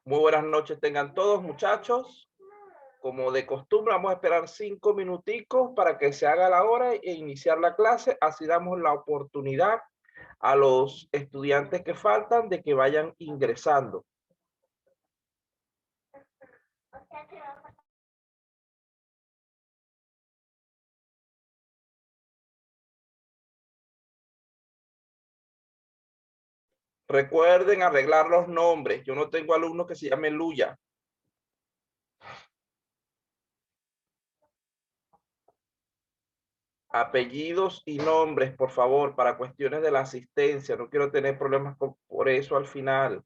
Muy buenas noches tengan todos, muchachos. Como de costumbre, vamos a esperar 5 minuticos para que se haga la hora e iniciar la clase. Así damos la oportunidad a los estudiantes que faltan de que vayan ingresando. Recuerden arreglar los nombres. Yo no tengo alumnos que se llamen Luya. Apellidos y nombres, por favor, para cuestiones de la asistencia. No quiero tener problemas por eso al final.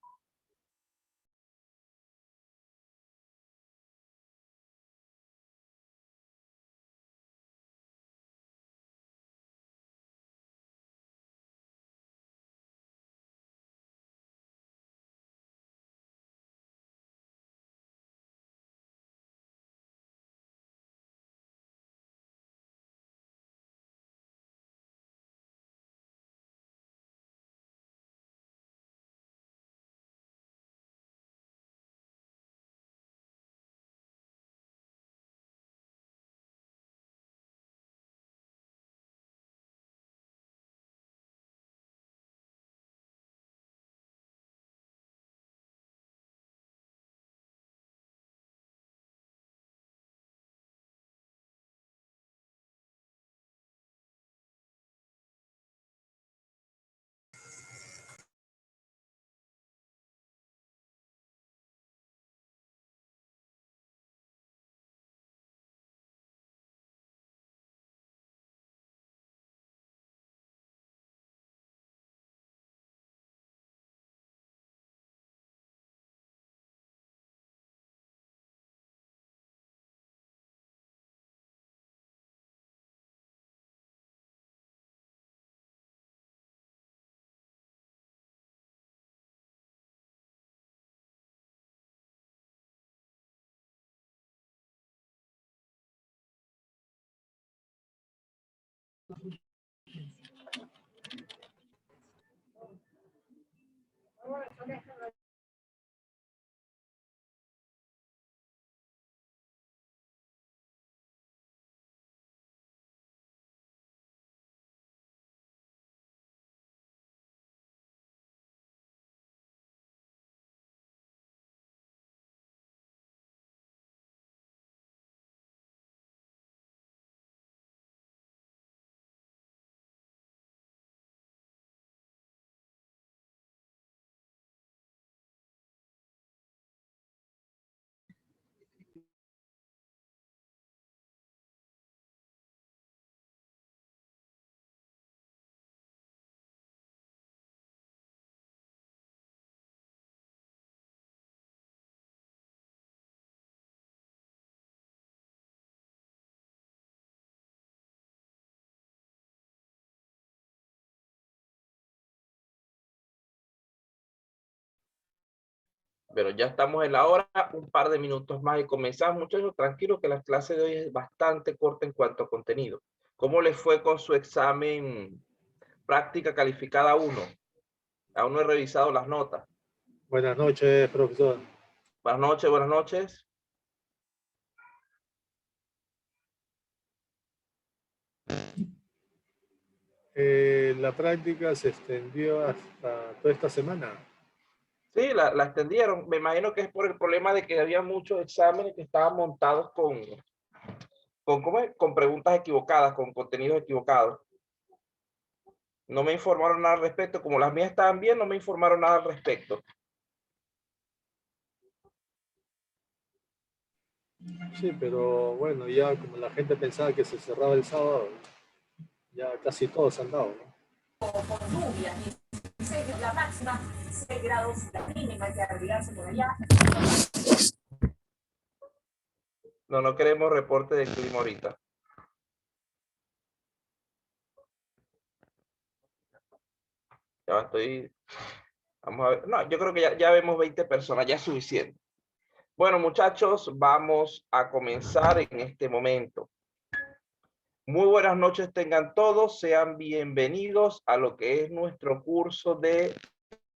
Pero ya estamos en la hora, un par de minutos más y comenzamos, muchachos. Tranquilos que la clase de hoy es bastante corta en cuanto a contenido. ¿Cómo les fue con su examen práctica calificada 1? Aún no he revisado las notas. Buenas noches, profesor. Buenas noches, buenas noches. La práctica se extendió hasta toda esta semana. Sí, la extendieron. Me imagino que es por el problema de que había muchos exámenes que estaban montados ¿cómo es? Con preguntas equivocadas, con contenidos equivocados. No me informaron nada al respecto. Como las mías estaban bien, no me informaron nada al respecto. Sí, pero bueno, ya como la gente pensaba que se cerraba el sábado, ya casi todos han dado, ¿no? Con lluvia, 16 la máxima, 6 grados la mínima, hay que abrigarse por allá. No, no queremos reporte de clima ahorita. Ya estoy. Vamos a ver. No, yo creo que ya vemos 20 personas, ya es suficiente. Bueno, muchachos, vamos a comenzar en este momento. Muy buenas noches tengan todos, sean bienvenidos a lo que es nuestro curso de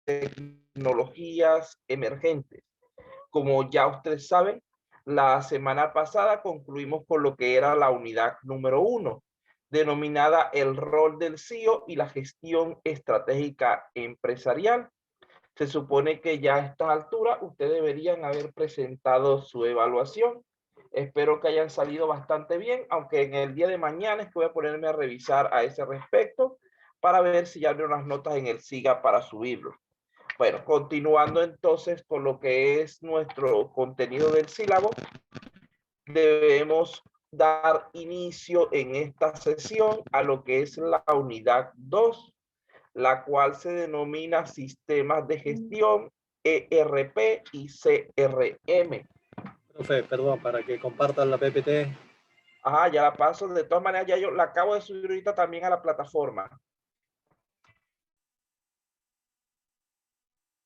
tecnologías emergentes. Como ya ustedes saben, la semana pasada concluimos con lo que era la unidad número 1, denominada el rol del CEO y la gestión estratégica empresarial. Se supone que ya a esta altura ustedes deberían haber presentado su evaluación. Espero que hayan salido bastante bien, aunque en el día de mañana es que voy a ponerme a revisar a ese respecto para ver si ya hay unas notas en el SIGA para subirlo. Bueno, continuando entonces con lo que es nuestro contenido del sílabo, debemos dar inicio en esta sesión a lo que es la unidad 2, la cual se denomina Sistemas de Gestión, ERP y CRM. Profe, perdón, para que compartan la PPT. Ajá, ya la paso. De todas maneras, ya yo la acabo de subir ahorita también a la plataforma.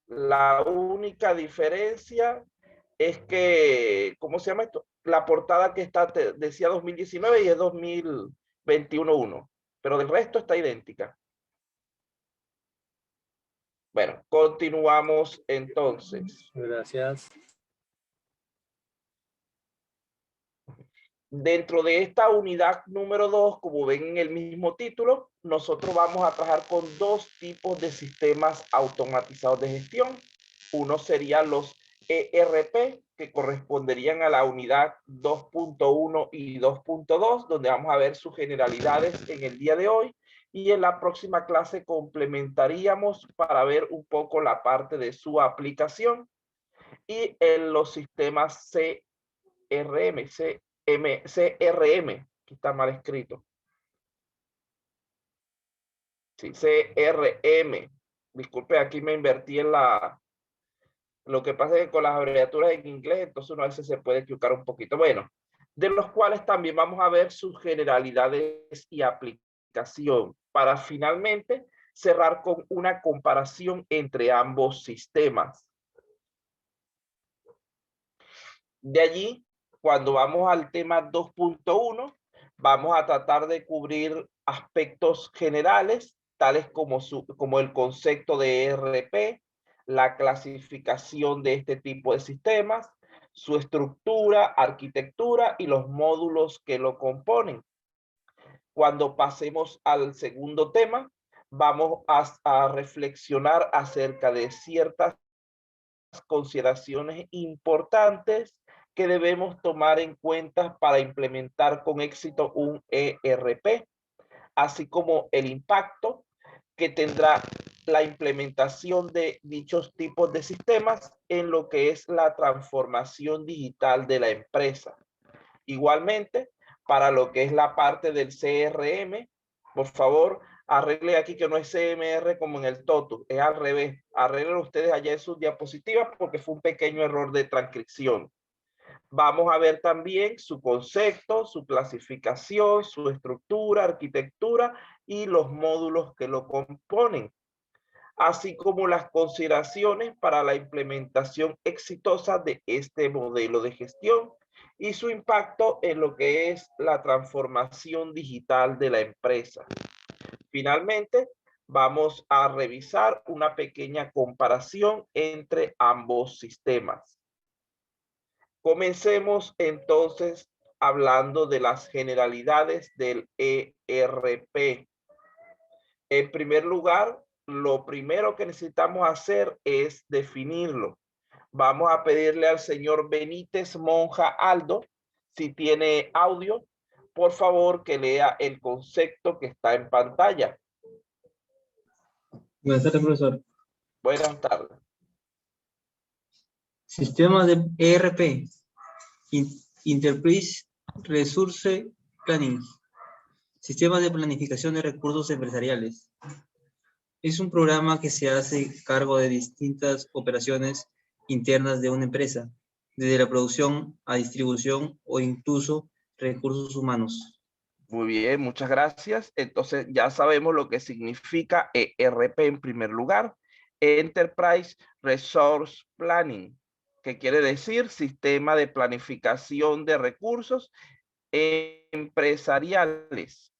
La única diferencia es que, ¿cómo se llama esto? La portada que está decía 2019 y es 2021-1, pero del resto está idéntica. Bueno, continuamos entonces. Gracias. Dentro de esta unidad número 2, como ven en el mismo título, nosotros vamos a trabajar con dos tipos de sistemas automatizados de gestión. Uno sería los ERP, que corresponderían a la unidad 2.1 y 2.2, donde vamos a ver sus generalidades en el día de hoy. Y en la próxima clase complementaríamos para ver un poco la parte de su aplicación. Y en los sistemas CRM, que está mal escrito. Sí, CRM. Disculpe, aquí me invertí en la... Lo que pasa es que con las abreviaturas en inglés, entonces uno a veces se puede equivocar un poquito. Bueno, de los cuales también vamos a ver sus generalidades y aplicación, para finalmente cerrar con una comparación entre ambos sistemas. De allí, cuando vamos al tema 2.1, vamos a tratar de cubrir aspectos generales, tales como el concepto de ERP, la clasificación de este tipo de sistemas, su estructura, arquitectura y los módulos que lo componen. Cuando pasemos al segundo tema, vamos a reflexionar acerca de ciertas consideraciones importantes que debemos tomar en cuenta para implementar con éxito un ERP, así como el impacto que tendrá la implementación de dichos tipos de sistemas en lo que es la transformación digital de la empresa. Igualmente, para lo que es la parte del CRM, por favor, arregle aquí que no es CMR como en el TOTU, es al revés. Arreglen ustedes allá en sus diapositivas porque fue un pequeño error de transcripción. Vamos a ver también su concepto, su clasificación, su estructura, arquitectura y los módulos que lo componen, así como las consideraciones para la implementación exitosa de este modelo de gestión y su impacto en lo que es la transformación digital de la empresa. Finalmente, vamos a revisar una pequeña comparación entre ambos sistemas. Comencemos entonces hablando de las generalidades del ERP. En primer lugar, lo primero que necesitamos hacer es definirlo. Vamos a pedirle al señor Benítez Monja Aldo, si tiene audio, por favor que lea el concepto que está en pantalla. Buenas tardes, profesor. Buenas tardes. Sistema de ERP, Enterprise Resource Planning. Sistema de planificación de recursos empresariales. Es un programa que se hace cargo de distintas operaciones internas de una empresa, desde la producción a distribución o incluso recursos humanos. Muy bien, muchas gracias. Entonces ya sabemos lo que significa ERP en primer lugar. Enterprise Resource Planning, que quiere decir Sistema de Planificación de Recursos Empresariales.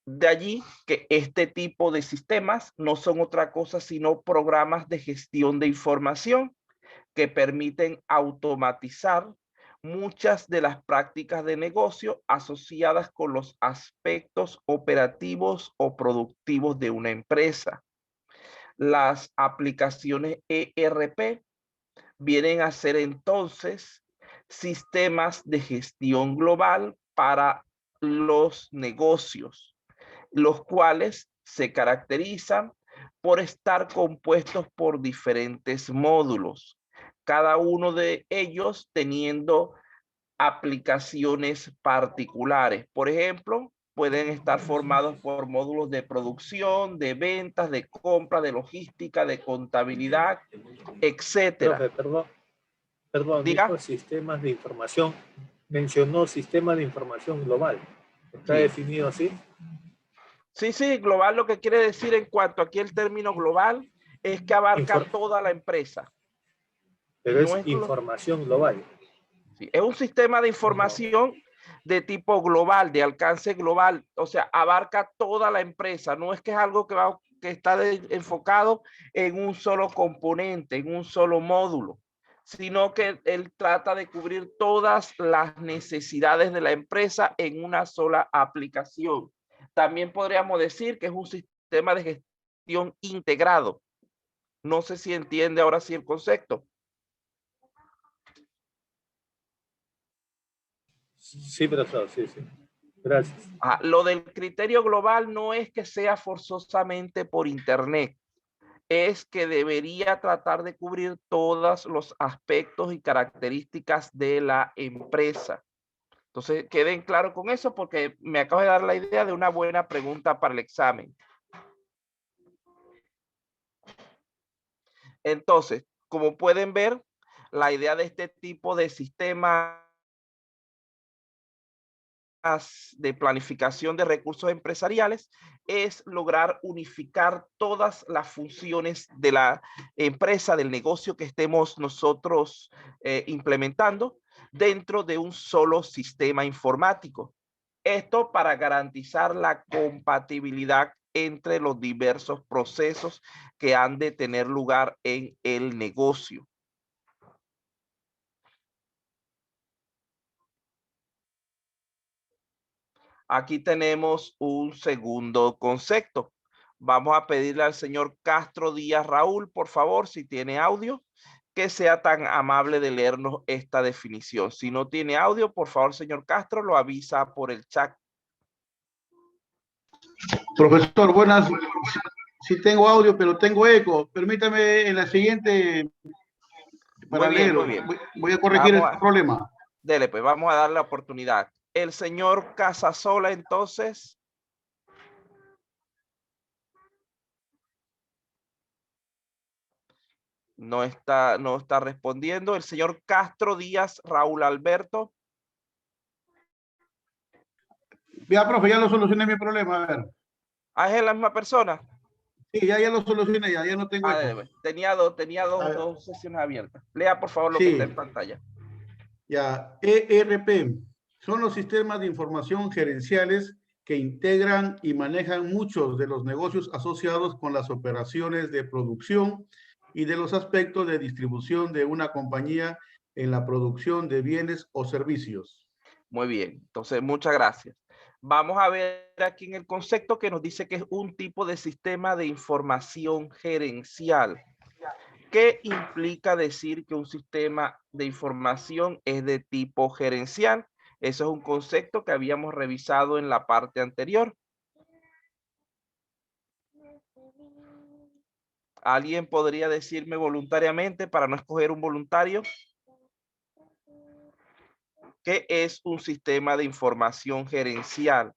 De allí que este tipo de sistemas no son otra cosa sino programas de gestión de información que permiten automatizar muchas de las prácticas de negocio asociadas con los aspectos operativos o productivos de una empresa. Las aplicaciones ERP vienen a ser entonces sistemas de gestión global para los negocios, los cuales se caracterizan por estar compuestos por diferentes módulos, cada uno de ellos teniendo aplicaciones particulares. Por ejemplo, pueden estar formados por módulos de producción, de ventas, de compra, de logística, de contabilidad, etcétera. Profe, perdón, dijo Diga. sistemas de información, mencionó sistema de información global. ¿Está Sí. definido así? Sí, global lo que quiere decir en cuanto aquí el término global es que abarca toda la empresa. Pero No es es, información global. sí, es un sistema de información de tipo global, de alcance global, o sea, abarca toda la empresa. No es que es algo que está enfocado en un solo componente, en un solo módulo, sino que él trata de cubrir todas las necesidades de la empresa en una sola aplicación. También podríamos decir que es un sistema de gestión integrado. No sé si entiende ahora sí el concepto. Sí, profesor, sí. Gracias. Lo del criterio global no es que sea forzosamente por internet, es que debería tratar de cubrir todos los aspectos y características de la empresa. Entonces, queden claros con eso porque me acabo de dar la idea de una buena pregunta para el examen. Entonces, como pueden ver, la idea de este tipo de sistema de planificación de recursos empresariales es lograr unificar todas las funciones de la empresa, del negocio que estemos nosotros implementando dentro de un solo sistema informático. Esto para garantizar la compatibilidad entre los diversos procesos que han de tener lugar en el negocio. Aquí tenemos un segundo concepto. Vamos a pedirle al señor Castro Díaz Raúl, por favor, si tiene audio, que sea tan amable de leernos esta definición. Si no tiene audio, por favor, señor Castro, lo avisa por el chat. Profesor, buenas. Sí tengo audio, pero tengo eco. Permítame en la siguiente para leer. Muy bien. Voy a corregir el problema. Dele, pues vamos a darle la oportunidad. El señor Casasola, entonces. No está respondiendo. El señor Castro Díaz Raúl Alberto. Ya, profe, ya lo solucioné mi problema. A ver. ¿Es la misma persona? Sí, ya lo solucioné, ya no tengo eco. Tenía dos sesiones abiertas. Lea, por favor, lo que está en pantalla. Ya, ERP son los sistemas de información gerenciales que integran y manejan muchos de los negocios asociados con las operaciones de producción y de los aspectos de distribución de una compañía en la producción de bienes o servicios. Muy bien, entonces muchas gracias. Vamos a ver aquí en el concepto que nos dice que es un tipo de sistema de información gerencial. ¿Qué implica decir que un sistema de información es de tipo gerencial? Eso es un concepto que habíamos revisado en la parte anterior. ¿Alguien podría decirme voluntariamente para no escoger un voluntario? ¿Qué es un sistema de información gerencial?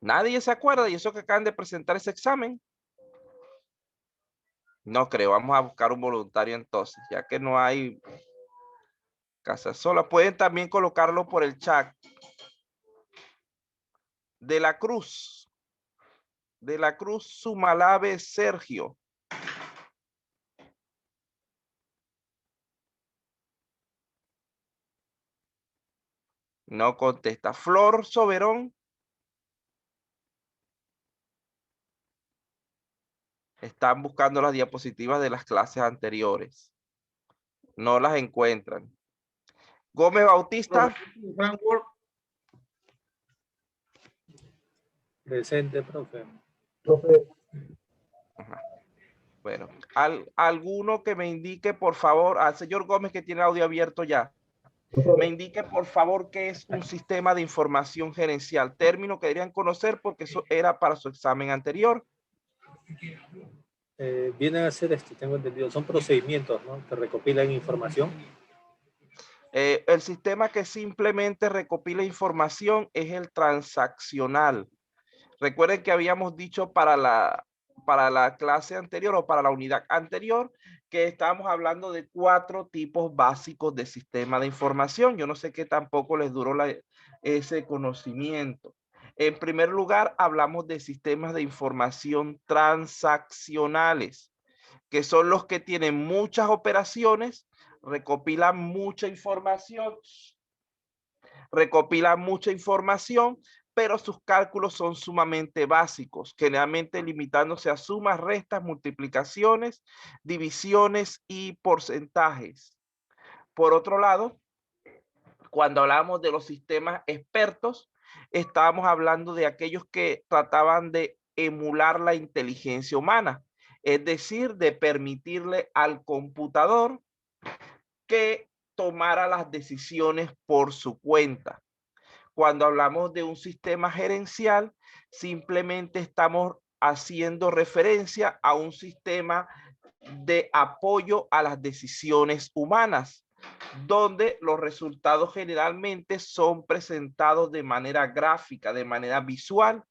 ¿Nadie se acuerda? ¿Y eso que acaban de presentar ese examen? No creo, vamos a buscar un voluntario entonces, ya que no hay Casasola. Pueden también colocarlo por el chat. De la Cruz Sumalave Sergio. No contesta. Flor Soberón. Están buscando las diapositivas de las clases anteriores. No las encuentran. Gómez Bautista. Frankfurt, Presente, profe. Bueno, alguno que me indique, por favor, al señor Gómez que tiene audio abierto ya. Me indique, por favor, qué es un sistema de información gerencial. Término que deberían conocer porque eso era para su examen anterior. Vienen a ser, tengo entendido, son procedimientos, ¿no? Que recopilan información. El sistema que simplemente recopila información es el transaccional. Recuerden que habíamos dicho para la clase anterior o para la unidad anterior que estábamos hablando de 4 tipos básicos de sistema de información. Yo no sé qué tampoco les duró ese conocimiento. En primer lugar, hablamos de sistemas de información transaccionales, que son los que tienen muchas operaciones, recopilan mucha información, pero sus cálculos son sumamente básicos, generalmente limitándose a sumas, restas, multiplicaciones, divisiones y porcentajes. Por otro lado, cuando hablamos de los sistemas expertos, estábamos hablando de aquellos que trataban de emular la inteligencia humana, es decir, de permitirle al computador que tomara las decisiones por su cuenta. Cuando hablamos de un sistema gerencial, simplemente estamos haciendo referencia a un sistema de apoyo a las decisiones humanas, donde los resultados generalmente son presentados de manera gráfica, de manera visual,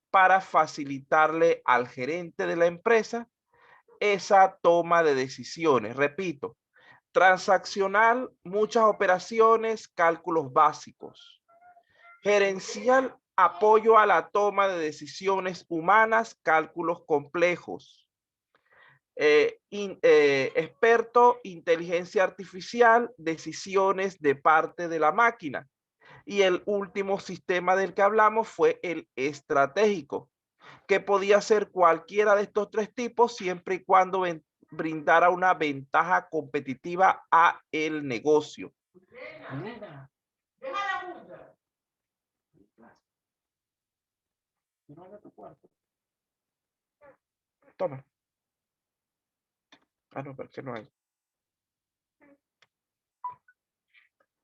para facilitarle al gerente de la empresa esa toma de decisiones. Repito, transaccional, muchas operaciones, cálculos básicos. Gerencial, apoyo a la toma de decisiones humanas, cálculos complejos. Experto, inteligencia artificial, decisiones de parte de la máquina. Y el último sistema del que hablamos fue el estratégico, que podía ser cualquiera de estos 3 tipos siempre y cuando brindara una ventaja competitiva a el negocio. Toma. Ah, no, porque no hay.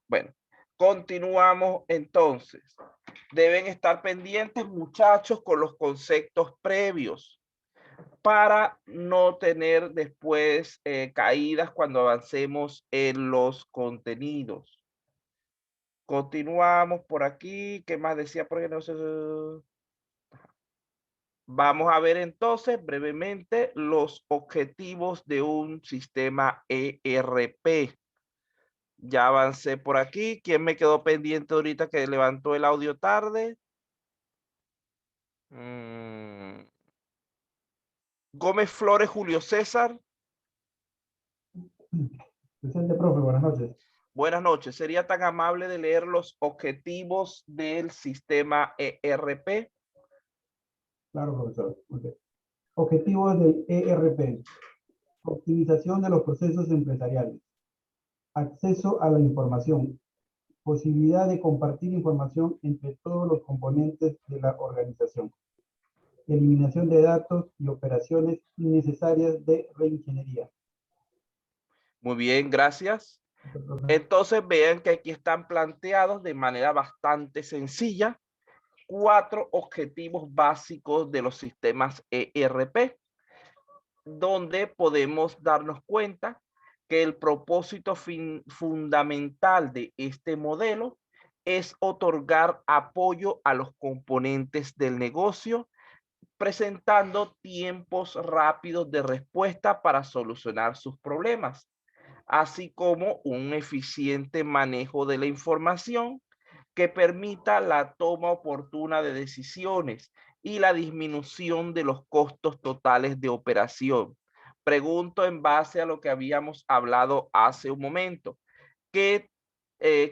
Bueno, continuamos entonces. Deben estar pendientes, muchachos, con los conceptos previos para no tener después caídas cuando avancemos en los contenidos. Continuamos por aquí. ¿Qué más decía? Porque no sé. Vamos a ver entonces brevemente los objetivos de un sistema ERP. Ya avancé por aquí. ¿Quién me quedó pendiente ahorita que levantó el audio tarde? Gómez Flores Julio César. Presente, profe, buenas noches. Buenas noches. ¿Sería tan amable de leer los objetivos del sistema ERP? Claro, profesor. Okay. Objetivos del ERP. Optimización de los procesos empresariales. Acceso a la información. Posibilidad de compartir información entre todos los componentes de la organización. Eliminación de datos y operaciones innecesarias de reingeniería. Muy bien, gracias. Entonces vean que aquí están planteados de manera bastante sencilla 4 objetivos básicos de los sistemas ERP, donde podemos darnos cuenta que el propósito fundamental de este modelo es otorgar apoyo a los componentes del negocio, presentando tiempos rápidos de respuesta para solucionar sus problemas, así como un eficiente manejo de la información que permita la toma oportuna de decisiones y la disminución de los costos totales de operación. Pregunto en base a lo que habíamos hablado hace un momento, ¿qué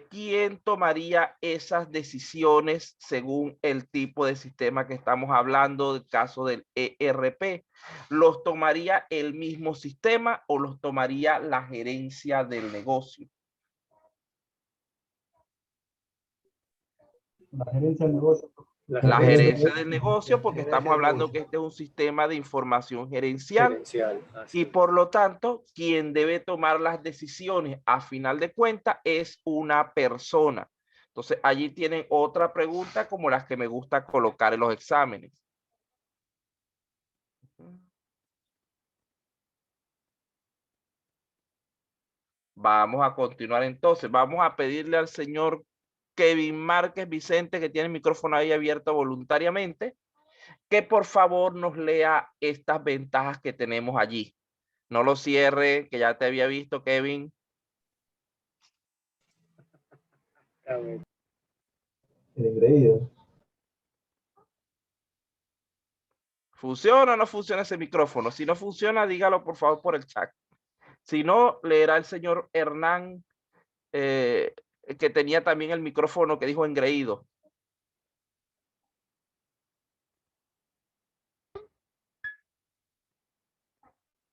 ¿quién tomaría esas decisiones según el tipo de sistema que estamos hablando del caso del ERP? ¿Los tomaría el mismo sistema o los tomaría la gerencia del negocio? La gerencia del negocio. La gerencia del negocio, porque estamos hablando que este es un sistema de información gerencial. Gerencial, así Y es. por lo tanto, quien debe tomar las decisiones a final de cuentas es una persona. Entonces, allí tienen otra pregunta como las que me gusta colocar en los exámenes. Vamos a continuar entonces. Vamos a pedirle al señor Kevin Márquez Vicente, que tiene el micrófono ahí abierto voluntariamente, que por favor nos lea estas ventajas que tenemos allí. No lo cierre, que ya te había visto, Kevin. A ver, El engreído. ¿Funciona o no funciona ese micrófono? Si no funciona, dígalo por favor por el chat. Si no, leerá el señor Hernán, que tenía también el micrófono que dijo engreído.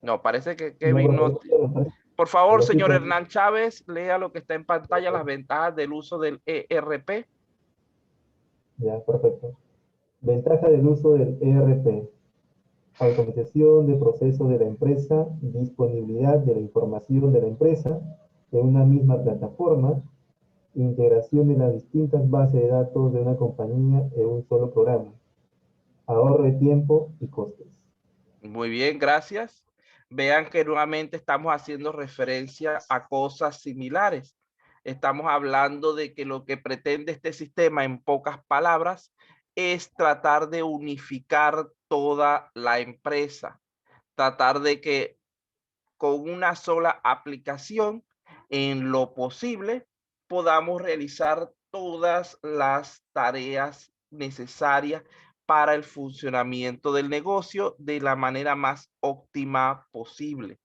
No, parece que Kevin no. Por favor, señor Hernán Chávez, lea lo que está en pantalla, las ventajas del uso del ERP. Ya, perfecto. Ventaja del uso del ERP. Automatización de procesos de la empresa, disponibilidad de la información de la empresa en una misma plataforma, integración de las distintas bases de datos de una compañía en un solo programa, ahorro de tiempo y costes. Muy bien, gracias. Vean que nuevamente estamos haciendo referencia a cosas similares. Estamos hablando de que lo que pretende este sistema, en pocas palabras, es tratar de unificar toda la empresa. Tratar de que con una sola aplicación, en lo posible, podamos realizar todas las tareas necesarias para el funcionamiento del negocio de la manera más óptima posible.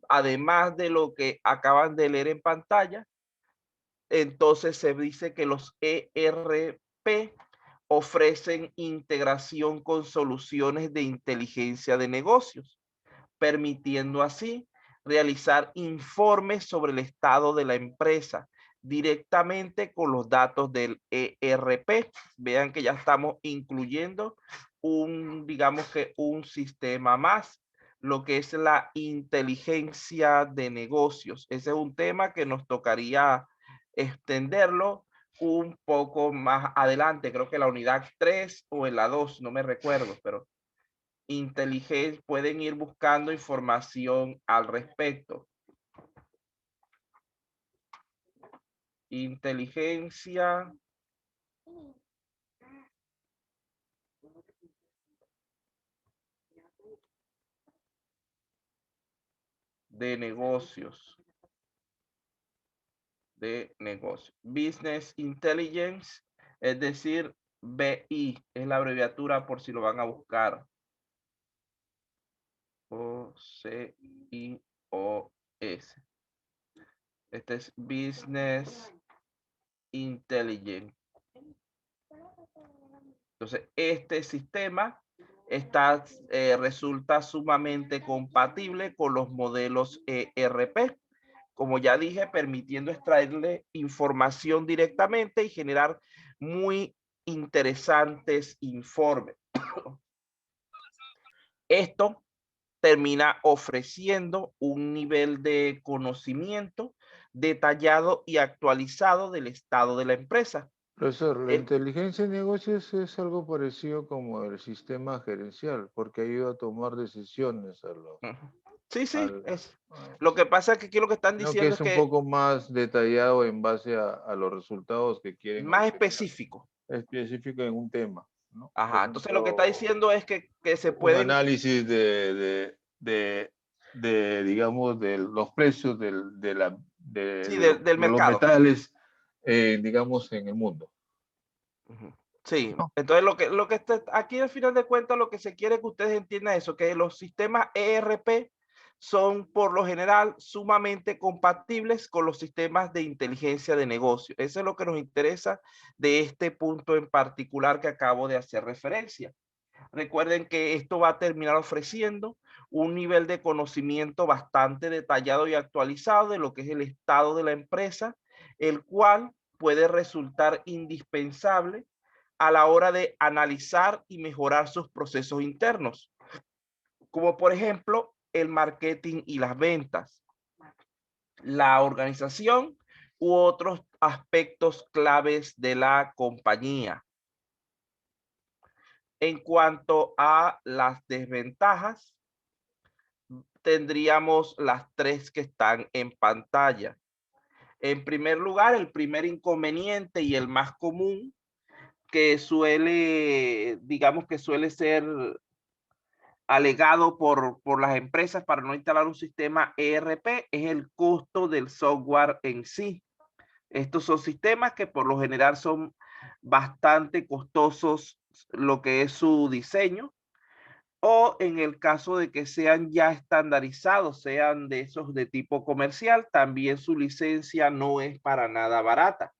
Además de lo que acaban de leer en pantalla, entonces se dice que los ERP ofrecen integración con soluciones de inteligencia de negocios, permitiendo así realizar informes sobre el estado de la empresa directamente con los datos del ERP. Vean que ya estamos incluyendo digamos que un sistema más, lo que es la inteligencia de negocios. Ese es un tema que nos tocaría extenderlo un poco más adelante, creo que la unidad 3 o en la 2, no me recuerdo, pero inteligencia, pueden ir buscando información al respecto. Inteligencia de negocios. Business Intelligence, es decir, BI, es la abreviatura por si lo van a buscar. O-C-I-O-S. Este es Business Intelligence. Entonces, este sistema resulta sumamente compatible con los modelos ERP. Como ya dije, permitiendo extraerle información directamente y generar muy interesantes informes. Esto termina ofreciendo un nivel de conocimiento detallado y actualizado del estado de la empresa. Profesor, la inteligencia de negocios es algo parecido como el sistema gerencial, porque ayuda a tomar decisiones a lo... Sí, sí, lo que pasa es que aquí lo que están diciendo es un poco más detallado en base a los resultados que quieren. Más específico. Específico en un tema, ¿no? Ajá, entonces lo que está diciendo es que se puede... Un análisis digamos, de los precios del mercado. Los metales, digamos, en el mundo. Sí, ¿no? Entonces lo que está aquí al final de cuentas lo que se quiere que ustedes entiendan eso, que los sistemas ERP son por lo general sumamente compatibles con los sistemas de inteligencia de negocio. Eso es lo que nos interesa de este punto en particular que acabo de hacer referencia. Recuerden que esto va a terminar ofreciendo un nivel de conocimiento bastante detallado y actualizado de lo que es el estado de la empresa, el cual puede resultar indispensable a la hora de analizar y mejorar sus procesos internos, como por ejemplo el marketing y las ventas, la organización u otros aspectos claves de la compañía. En cuanto a las desventajas, tendríamos las tres que están en pantalla. En primer lugar, el primer inconveniente y el más común que suele, digamos que suele ser alegado por las empresas para no instalar un sistema ERP es el costo del software en sí. Estos son sistemas que por lo general son bastante costosos lo que es su diseño, o en el caso de que sean ya estandarizados, sean de esos de tipo comercial, también su licencia no es para nada barata.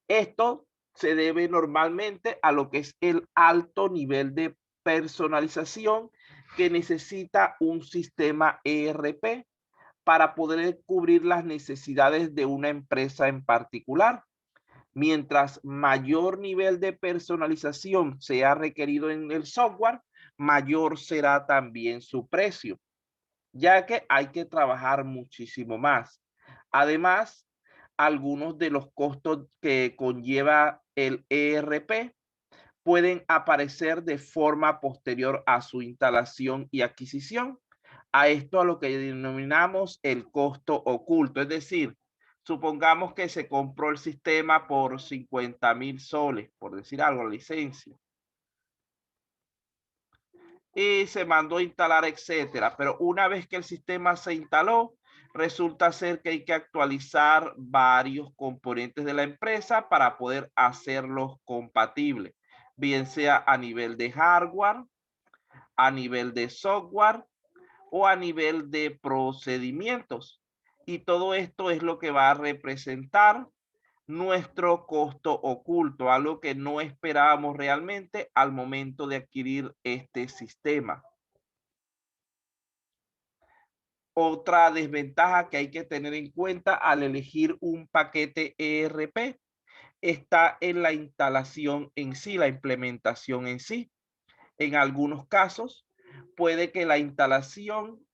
Esto se debe normalmente a lo que es el alto nivel de personalización que necesita un sistema ERP para poder cubrir las necesidades de una empresa en particular. Mientras mayor nivel de personalización sea requerido en el software, mayor será también su precio, ya que hay que trabajar muchísimo más. Además, algunos de los costos que conlleva el ERP pueden aparecer de forma posterior a su instalación y adquisición. A esto a lo que denominamos el costo oculto, es decir, supongamos que se compró el sistema por 50,000 soles, por decir algo, la licencia, y se mandó a instalar, etcétera. Pero una vez que el sistema se instaló, resulta ser que hay que actualizar varios componentes de la empresa para poder hacerlos compatibles, bien sea a nivel de hardware, a nivel de software o a nivel de procedimientos. Y todo esto es lo que va a representar nuestro costo oculto, algo que no esperábamos realmente al momento de adquirir este sistema. Otra desventaja que hay que tener en cuenta al elegir un paquete ERP está en la instalación en sí, la implementación en sí. En algunos casos puede que la instalación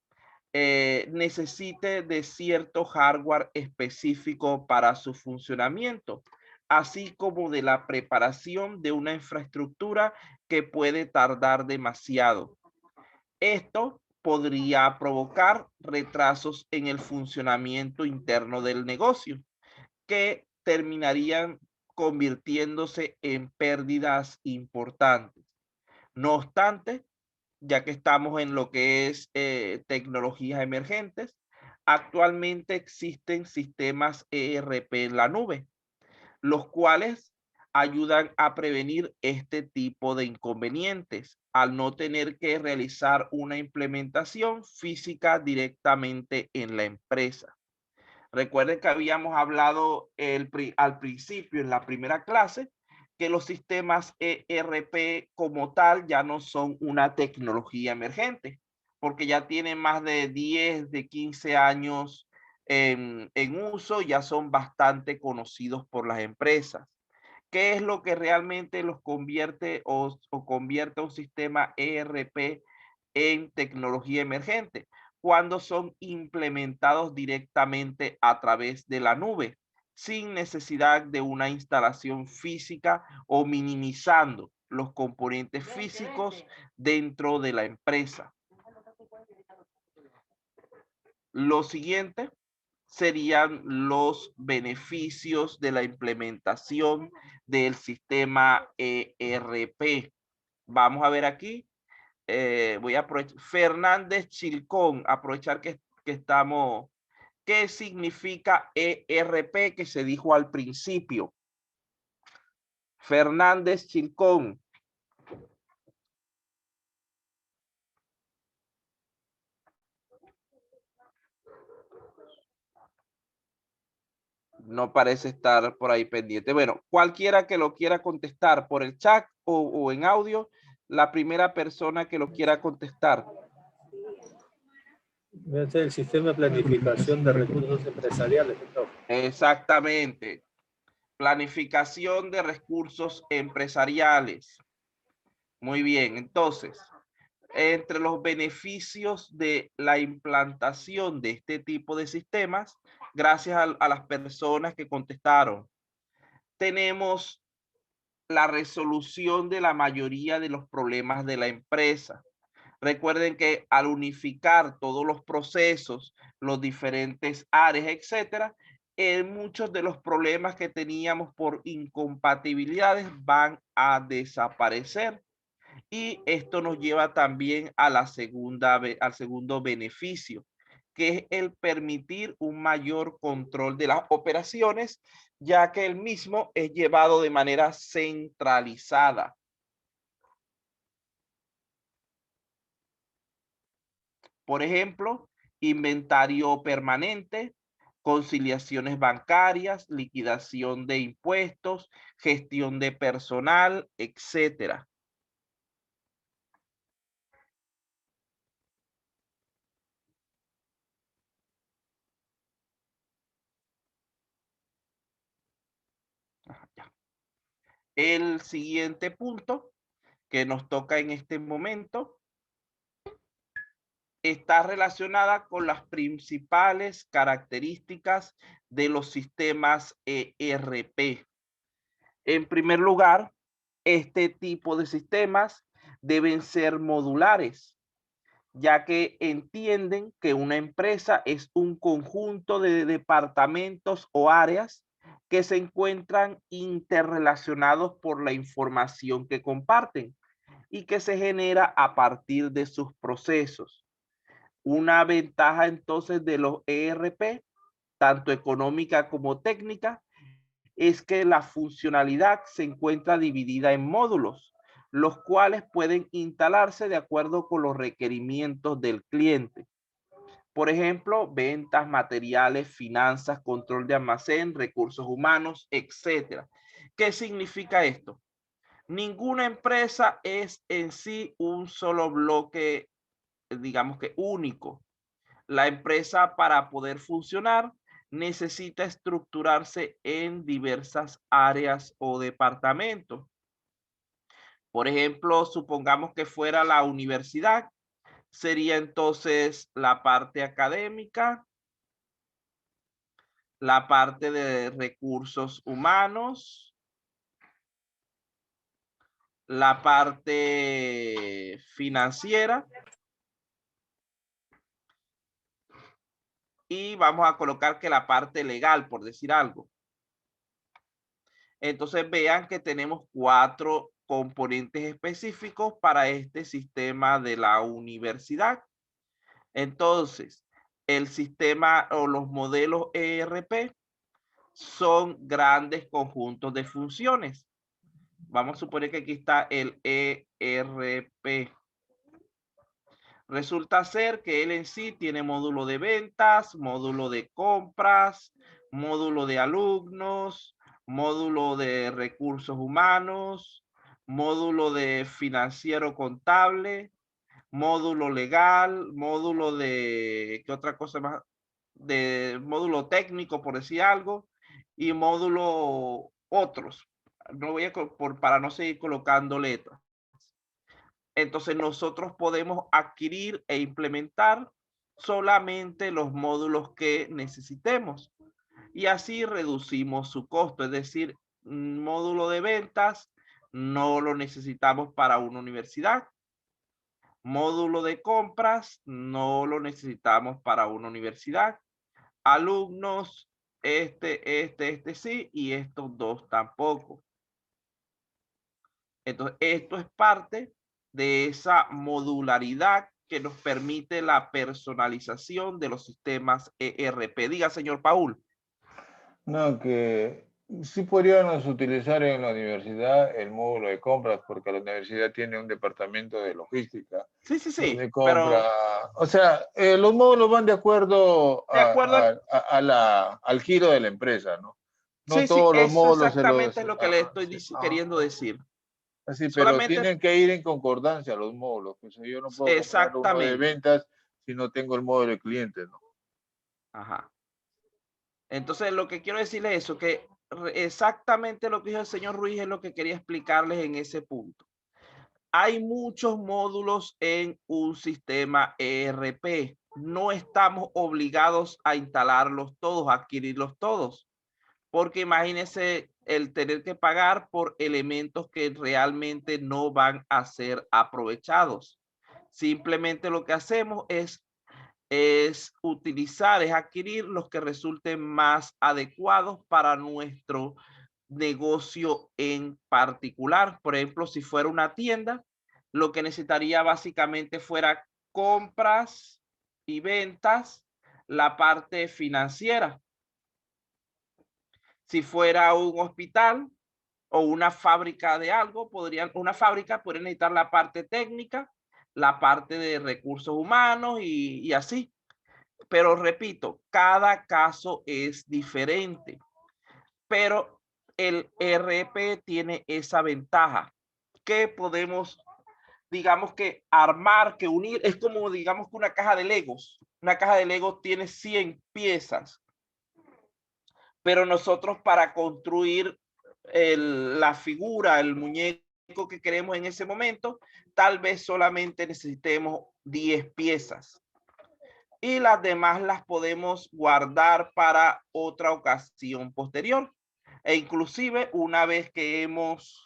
necesite de cierto hardware específico para su funcionamiento, así como de la preparación de una infraestructura que puede tardar demasiado. Esto podría provocar retrasos en el funcionamiento interno del negocio, que terminarían convirtiéndose en pérdidas importantes. No obstante, ya que estamos en lo que es tecnologías emergentes, actualmente existen sistemas ERP en la nube, los cuales ayudan a prevenir este tipo de inconvenientes al no tener que realizar una implementación física directamente en la empresa. Recuerden que habíamos hablado al principio en la primera clase que los sistemas ERP como tal ya no son una tecnología emergente, porque ya tienen más de 10, de 15 años en uso, ya son bastante conocidos por las empresas. ¿Qué es lo que realmente los convierte o convierte un sistema ERP en tecnología emergente? Cuando son implementados directamente a través de la nube, sin necesidad de una instalación física o minimizando los componentes físicos dentro de la empresa. Lo siguiente serían los beneficios de la implementación del sistema ERP. Vamos a ver aquí. Voy a aprovechar. Fernández Chilcón, aprovechar que estamos. ¿Qué significa ERP que se dijo al principio? Fernández Chilcón. No parece estar por ahí pendiente. Bueno, cualquiera que lo quiera contestar por el chat o en audio, la primera persona que lo quiera contestar. Debe ser el sistema de planificación de recursos empresariales. ¿No? Exactamente. Planificación de recursos empresariales. Muy bien, entonces, entre los beneficios de la implantación de este tipo de sistemas, gracias a las personas que contestaron, tenemos la resolución de la mayoría de los problemas de la empresa. Recuerden que al unificar todos los procesos, los diferentes áreas, etcétera, muchos de los problemas que teníamos por incompatibilidades van a desaparecer. Y esto nos lleva también a al segundo beneficio, que es el permitir un mayor control de las operaciones, ya que el mismo es llevado de manera centralizada. Por ejemplo, inventario permanente, conciliaciones bancarias, liquidación de impuestos, gestión de personal, etcétera. El siguiente punto que nos toca en este momento está relacionada con las principales características de los sistemas ERP. En primer lugar, este tipo de sistemas deben ser modulares, ya que entienden que una empresa es un conjunto de departamentos o áreas que se encuentran interrelacionados por la información que comparten y que se genera a partir de sus procesos. Una ventaja entonces de los ERP, tanto económica como técnica, es que la funcionalidad se encuentra dividida en módulos, los cuales pueden instalarse de acuerdo con los requerimientos del cliente. Por ejemplo, ventas, materiales, finanzas, control de almacén, recursos humanos, etc. ¿Qué significa esto? Ninguna empresa es en sí un solo bloque, digamos que único. La empresa, para poder funcionar, necesita estructurarse en diversas áreas o departamentos. Por ejemplo, supongamos que fuera la universidad, sería entonces la parte académica, la parte de recursos humanos, la parte financiera, y vamos a colocar que la parte legal, por decir algo. Entonces vean que tenemos 4 componentes específicos para este sistema de la universidad. Entonces, el sistema o los modelos ERP son grandes conjuntos de funciones. Vamos a suponer que aquí está el ERP. Resulta ser que él en sí tiene módulo de ventas, módulo de compras, módulo de alumnos, módulo de recursos humanos, módulo de financiero contable, módulo legal, módulo de, ¿qué otra cosa más? De módulo técnico, por decir algo, y módulo otros. No voy a, para no seguir colocando letras. Entonces nosotros podemos adquirir e implementar solamente los módulos que necesitemos. Y así reducimos su costo. Es decir, un módulo de ventas no lo necesitamos para una universidad. Módulo de compras no lo necesitamos para una universidad. Alumnos, este sí, y estos dos tampoco. Entonces, esto es parte de esa modularidad que nos permite la personalización de los sistemas ERP. Diga, señor Paul. No, que Sí podríamos utilizar en la universidad el módulo de compras, porque la universidad tiene un departamento de logística, Sí, sí, sí, donde pero compra, o sea, los módulos van de acuerdo de acuerdo a... al giro de la empresa, ¿no? No Sí, sí, todos los eso módulos se exactamente los... es lo que le estoy sí, queriendo decir. así, pero Solamente, tienen que ir en concordancia los módulos. Pues yo no puedo comprar uno de exactamente. ventas si no tengo el módulo de clientes, ¿no? Ajá. Entonces, lo que quiero decirles es eso, que exactamente lo que dijo el señor Ruiz es lo que quería explicarles en ese punto. Hay muchos módulos en un sistema ERP. No estamos obligados a instalarlos todos, a adquirirlos todos, porque imagínense el tener que pagar por elementos que realmente no van a ser aprovechados. Simplemente lo que hacemos es utilizar, es adquirir los que resulten más adecuados para nuestro negocio en particular. Por ejemplo, si fuera una tienda, lo que necesitaría básicamente fuera compras y ventas, la parte financiera. Si fuera un hospital o una fábrica de algo, una fábrica podría necesitar la parte técnica, la parte de recursos humanos y así. Pero repito, cada caso es diferente, pero el ERP tiene esa ventaja que podemos, digamos que armar, que unir, es como digamos que una caja de Legos. Una caja de Legos tiene 100 piezas, pero nosotros para construir la figura, el muñeco que queremos en ese momento, tal vez solamente necesitemos 10 piezas. Y las demás las podemos guardar para otra ocasión posterior. E inclusive una vez que hemos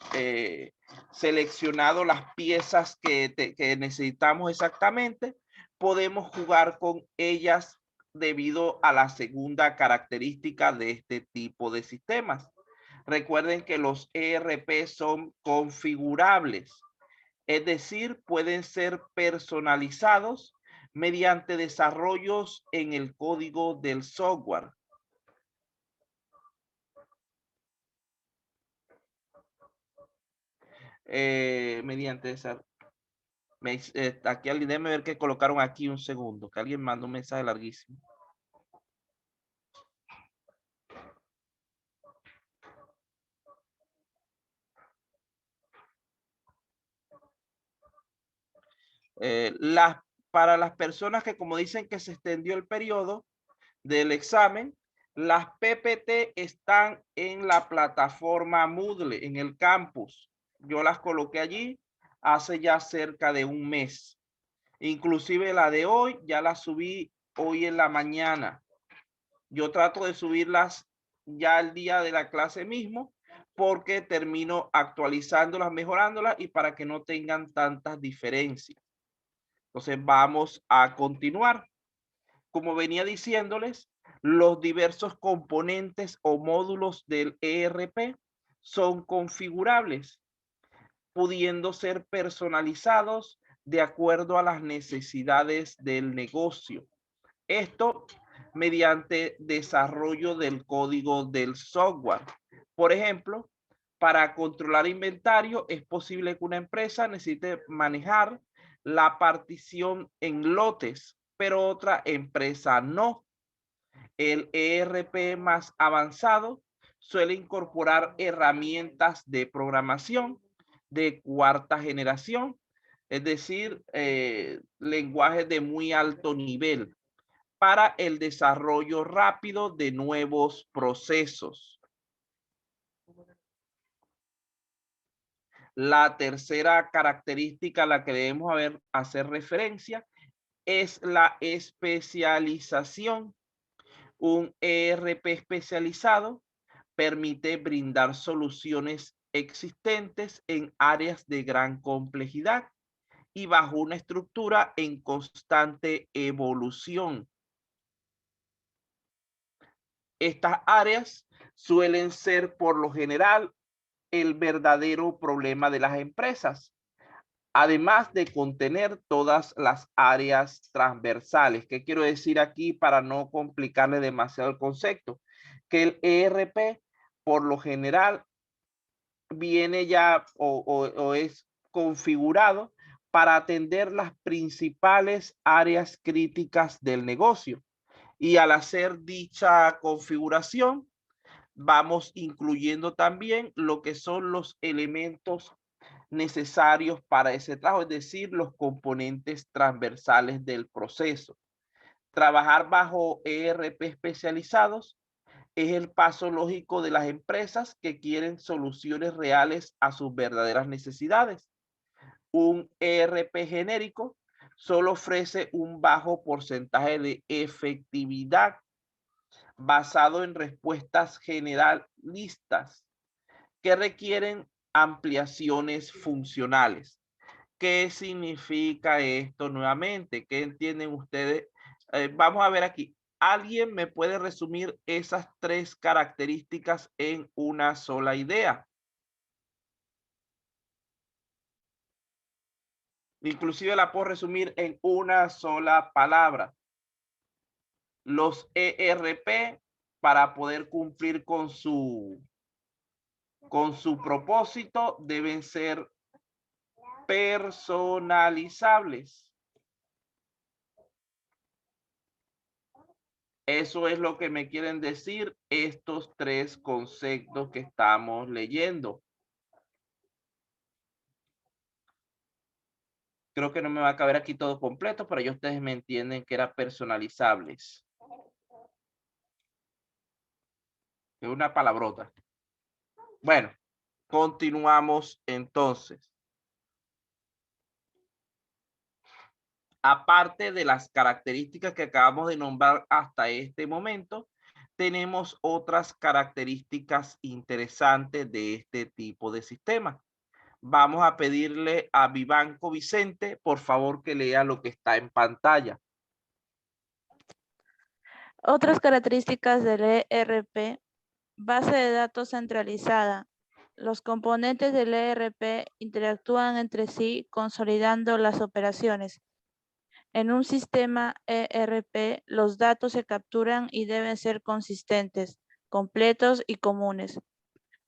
seleccionado las piezas que necesitamos exactamente, podemos jugar con ellas debido a la segunda característica de este tipo de sistemas. Recuerden que los ERP son configurables, es decir, pueden ser personalizados mediante desarrollos en el código del software. Mediante esa... aquí alguien, déjeme ver que colocaron aquí un segundo, que alguien mandó un mensaje larguísimo. Para las personas que, como dicen que se extendió el periodo del examen, las PPT están en la plataforma Moodle, en el campus. Yo las coloqué allí hace ya cerca de un mes. Inclusive la de hoy ya la subí hoy en la mañana. Yo trato de subirlas ya el día de la clase mismo porque termino actualizándolas, mejorándolas y para que no tengan tantas diferencias. Entonces vamos a continuar. Como venía diciéndoles, los diversos componentes o módulos del ERP son configurables, pudiendo ser personalizados de acuerdo a las necesidades del negocio. Esto mediante desarrollo del código del software. Por ejemplo, para controlar inventario es posible que una empresa necesite manejar la partición en lotes, pero otra empresa no. El ERP más avanzado suele incorporar herramientas de programación de cuarta generación, es decir, lenguajes de muy alto nivel para el desarrollo rápido de nuevos procesos. La tercera característica a la que debemos hacer referencia es la especialización. Un ERP especializado permite brindar soluciones existentes en áreas de gran complejidad y bajo una estructura en constante evolución. Estas áreas suelen ser por lo general el verdadero problema de las empresas, además de contener todas las áreas transversales. ¿Qué quiero decir aquí para no complicarle demasiado el concepto? Que el ERP por lo general viene ya o es configurado para atender las principales áreas críticas del negocio. Y al hacer dicha configuración, vamos incluyendo también lo que son los elementos necesarios para ese trabajo, es decir, los componentes transversales del proceso. Trabajar bajo ERP especializados es el paso lógico de las empresas que quieren soluciones reales a sus verdaderas necesidades. Un ERP genérico solo ofrece un bajo porcentaje de efectividad basado en respuestas generalistas que requieren ampliaciones funcionales. ¿Qué significa esto nuevamente? ¿Qué entienden ustedes? Vamos a ver aquí. ¿Alguien me puede resumir esas tres características en una sola idea? Inclusive la puedo resumir en una sola palabra. Los ERP, para poder cumplir con su propósito, deben ser personalizables. Eso es lo que me quieren decir estos tres conceptos que estamos leyendo. Creo que no me va a caber aquí todo completo, pero ya ustedes me entienden que era personalizables. Es una palabrota. Bueno, continuamos entonces. Aparte de las características que acabamos de nombrar hasta este momento, tenemos otras características interesantes de este tipo de sistema. Vamos a pedirle a Vivanco Vicente, por favor, que lea lo que está en pantalla. Otras características del ERP: base de datos centralizada. Los componentes del ERP interactúan entre sí, consolidando las operaciones. En un sistema ERP, los datos se capturan y deben ser consistentes, completos y comunes.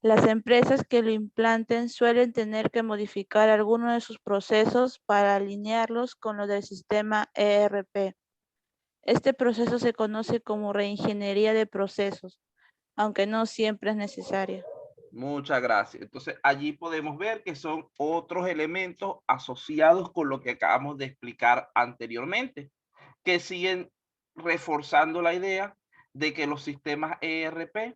Las empresas que lo implanten suelen tener que modificar algunos de sus procesos para alinearlos con los del sistema ERP. Este proceso se conoce como reingeniería de procesos, aunque no siempre es necesaria. Muchas gracias. Entonces, allí podemos ver que son otros elementos asociados con lo que acabamos de explicar anteriormente, que siguen reforzando la idea de que los sistemas ERP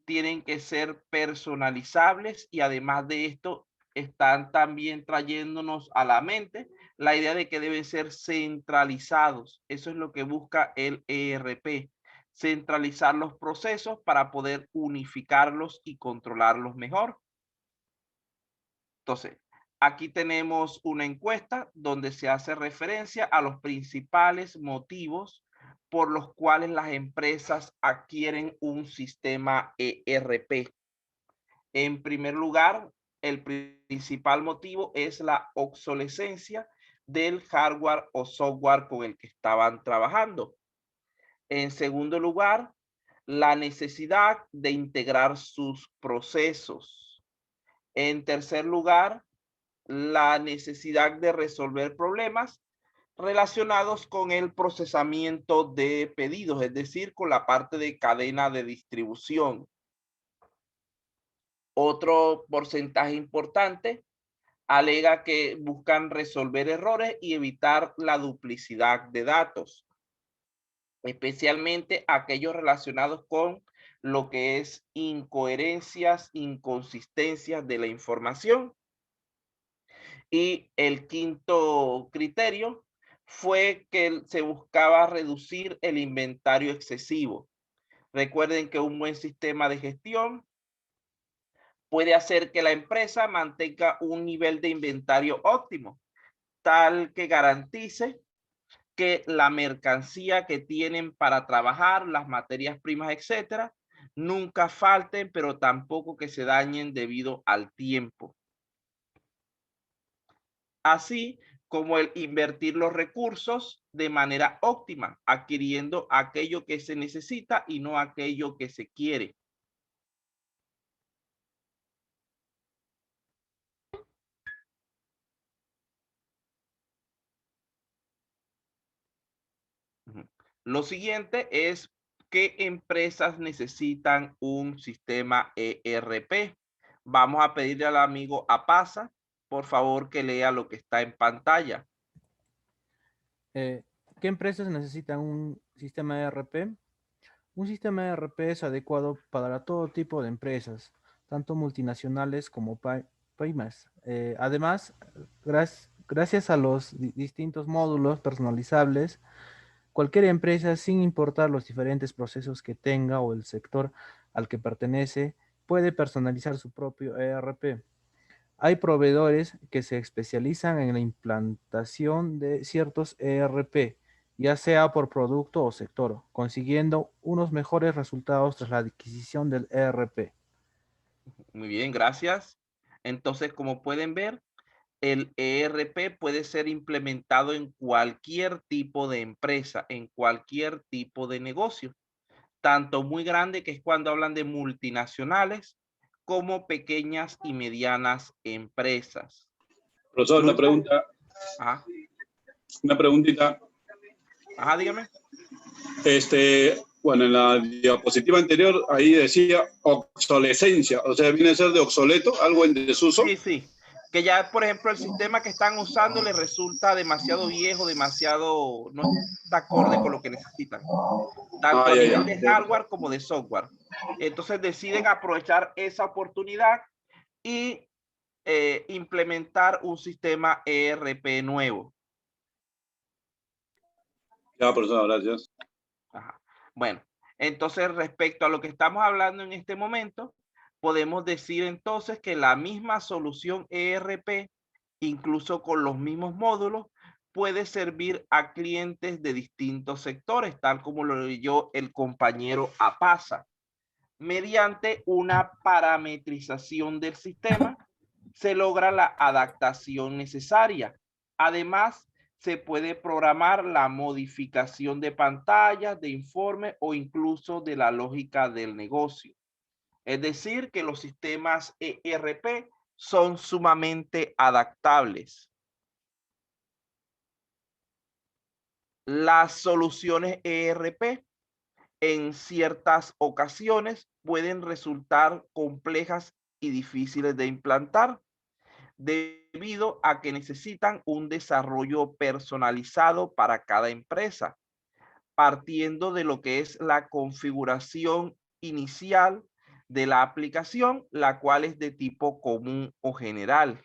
tienen que ser personalizables y además de esto están también trayéndonos a la mente la idea de que deben ser centralizados. Eso es lo que busca el ERP, centralizar los procesos para poder unificarlos y controlarlos mejor. Entonces, aquí tenemos una encuesta donde se hace referencia a los principales motivos por los cuales las empresas adquieren un sistema ERP. En primer lugar, el principal motivo es la obsolescencia del hardware o software con el que estaban trabajando. En segundo lugar, la necesidad de integrar sus procesos. En tercer lugar, la necesidad de resolver problemas relacionados con el procesamiento de pedidos, es decir, con la parte de cadena de distribución. Otro porcentaje importante alega que buscan resolver errores y evitar la duplicidad de datos, especialmente aquellos relacionados con lo que es incoherencias, inconsistencias de la información. Y el quinto criterio fue que se buscaba reducir el inventario excesivo. Recuerden que un buen sistema de gestión puede hacer que la empresa mantenga un nivel de inventario óptimo, tal que garantice que la mercancía que tienen para trabajar, las materias primas, etcétera, nunca falten, pero tampoco que se dañen debido al tiempo. Así como el invertir los recursos de manera óptima, adquiriendo aquello que se necesita y no aquello que se quiere. Lo siguiente es qué empresas necesitan un sistema ERP. Vamos a pedirle al amigo Apasa, por favor, que lea lo que está en pantalla. ¿Qué empresas necesitan un sistema ERP? Un sistema ERP es adecuado para todo tipo de empresas, tanto multinacionales como pymes. Además, gracias a los distintos módulos personalizables, cualquier empresa, sin importar los diferentes procesos que tenga o el sector al que pertenece, puede personalizar su propio ERP. Hay proveedores que se especializan en la implantación de ciertos ERP, ya sea por producto o sector, consiguiendo unos mejores resultados tras la adquisición del ERP. Muy bien, gracias. Entonces, como pueden ver, el ERP puede ser implementado en cualquier tipo de empresa, en cualquier tipo de negocio, tanto muy grande, que es cuando hablan de multinacionales, como pequeñas y medianas empresas. Profesor, una pregunta. Ajá. Una preguntita. Ajá, dígame. Bueno, en la diapositiva anterior ahí decía obsolescencia, o sea, viene a ser de obsoleto, algo en desuso. Sí, sí. Que ya, por ejemplo, el sistema que están usando les resulta demasiado viejo, demasiado, no está acorde con lo que necesitan, tanto a nivel de hardware como de software. Entonces deciden aprovechar esa oportunidad y implementar un sistema ERP nuevo. Ya, profesor, gracias. Ajá. Bueno, entonces respecto a lo que estamos hablando en este momento, podemos decir entonces que la misma solución ERP, incluso con los mismos módulos, puede servir a clientes de distintos sectores, tal como lo leyó el compañero Apasa. Mediante una parametrización del sistema, se logra la adaptación necesaria. Además, se puede programar la modificación de pantallas, de informes o incluso de la lógica del negocio. Es decir, que los sistemas ERP son sumamente adaptables. Las soluciones ERP en ciertas ocasiones pueden resultar complejas y difíciles de implantar, debido a que necesitan un desarrollo personalizado para cada empresa, partiendo de lo que es la configuración inicial de la aplicación, la cual es de tipo común o general.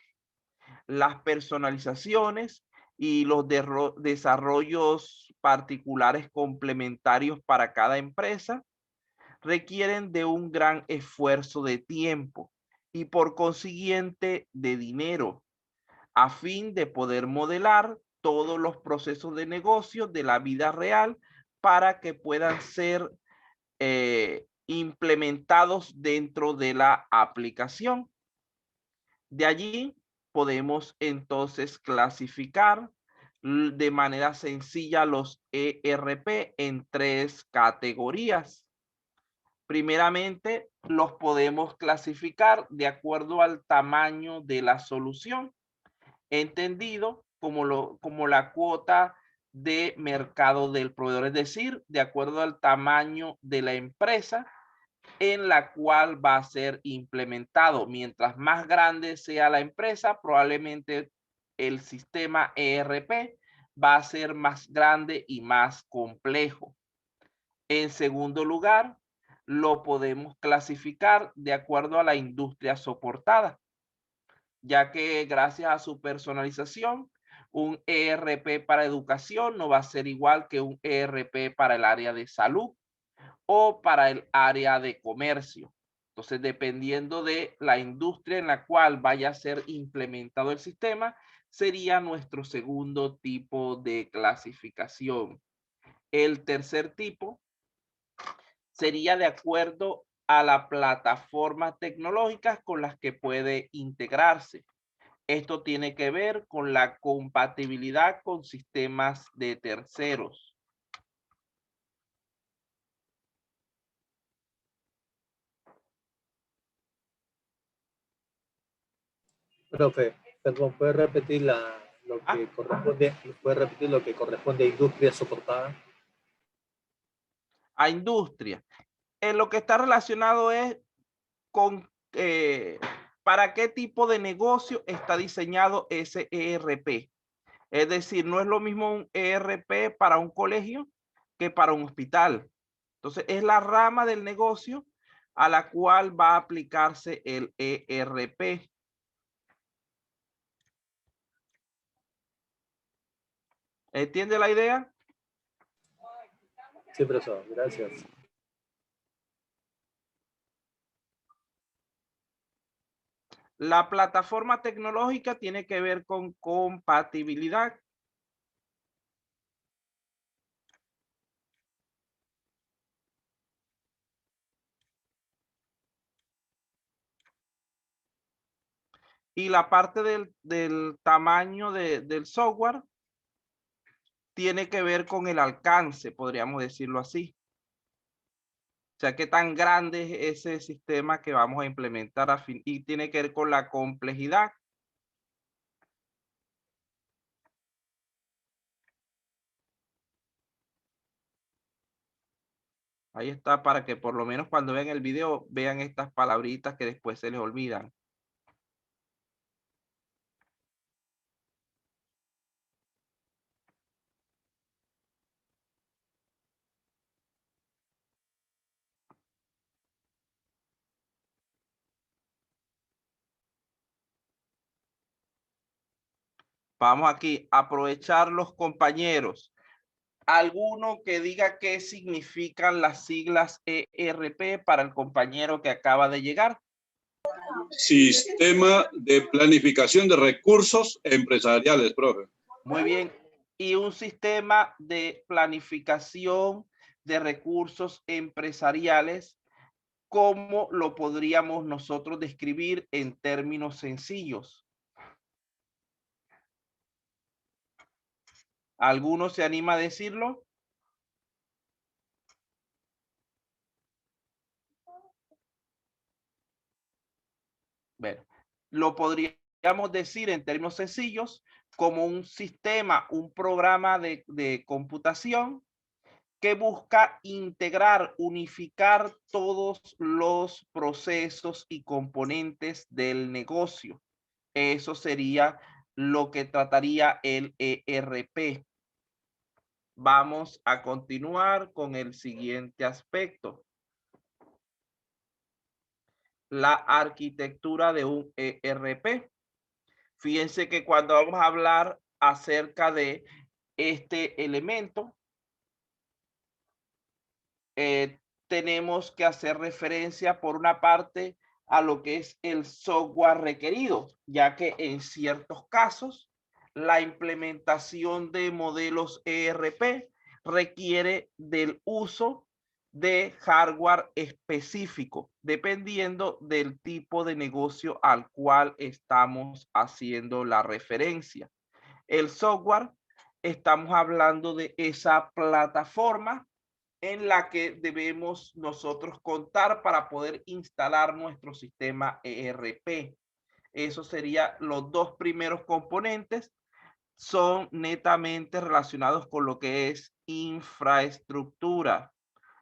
Las personalizaciones y los desarrollos particulares complementarios para cada empresa requieren de un gran esfuerzo de tiempo y por consiguiente de dinero, a fin de poder modelar todos los procesos de negocio de la vida real para que puedan ser implementados dentro de la aplicación. De allí podemos entonces clasificar de manera sencilla los ERP en 3 categorías. Primeramente, los podemos clasificar de acuerdo al tamaño de la solución, entendido como la cuota de mercado del proveedor, es decir, de acuerdo al tamaño de la empresa en la cual va a ser implementado. Mientras más grande sea la empresa, probablemente el sistema ERP va a ser más grande y más complejo. En segundo lugar, lo podemos clasificar de acuerdo a la industria soportada, ya que gracias a su personalización, un ERP para educación no va a ser igual que un ERP para el área de salud o para el área de comercio. Entonces, dependiendo de la industria en la cual vaya a ser implementado el sistema, sería nuestro segundo tipo de clasificación. El tercer tipo sería de acuerdo a la plataforma tecnológica con las que puede integrarse. Esto tiene que ver con la compatibilidad con sistemas de terceros. Profe, perdón, ¿puede repetir lo que corresponde a industria soportada? a industria. En lo que está relacionado es con para qué tipo de negocio está diseñado ese ERP. Es decir, no es lo mismo un ERP para un colegio que para un hospital. Entonces, es la rama del negocio a la cual va a aplicarse el ERP. ¿Entiende la idea? Sí, profesor, gracias. La plataforma tecnológica tiene que ver con compatibilidad. Y la parte del tamaño del software tiene que ver con el alcance, podríamos decirlo así. O sea, qué tan grande es ese sistema que vamos a implementar y tiene que ver con la complejidad. Ahí está, para que por lo menos cuando vean el video vean estas palabritas que después se les olvidan. Vamos aquí a aprovechar los compañeros. ¿Alguno que diga qué significan las siglas ERP para el compañero que acaba de llegar? Sistema de planificación de recursos empresariales, profe. Muy bien. Y un sistema de planificación de recursos empresariales, ¿cómo lo podríamos nosotros describir en términos sencillos? ¿Alguno se anima a decirlo? Bueno, lo podríamos decir en términos sencillos como un sistema, un programa de computación que busca integrar, unificar todos los procesos y componentes del negocio. Eso sería lo que trataría el ERP. Vamos a continuar con el siguiente aspecto. La arquitectura de un ERP. Fíjense que cuando vamos a hablar acerca de este elemento, tenemos que hacer referencia por una parte a lo que es el software requerido, ya que en ciertos casos la implementación de modelos ERP requiere del uso de hardware específico, dependiendo del tipo de negocio al cual estamos haciendo la referencia. El software, estamos hablando de esa plataforma en la que debemos nosotros contar para poder instalar nuestro sistema ERP. Eso serían los dos primeros componentes, son netamente relacionados con lo que es infraestructura,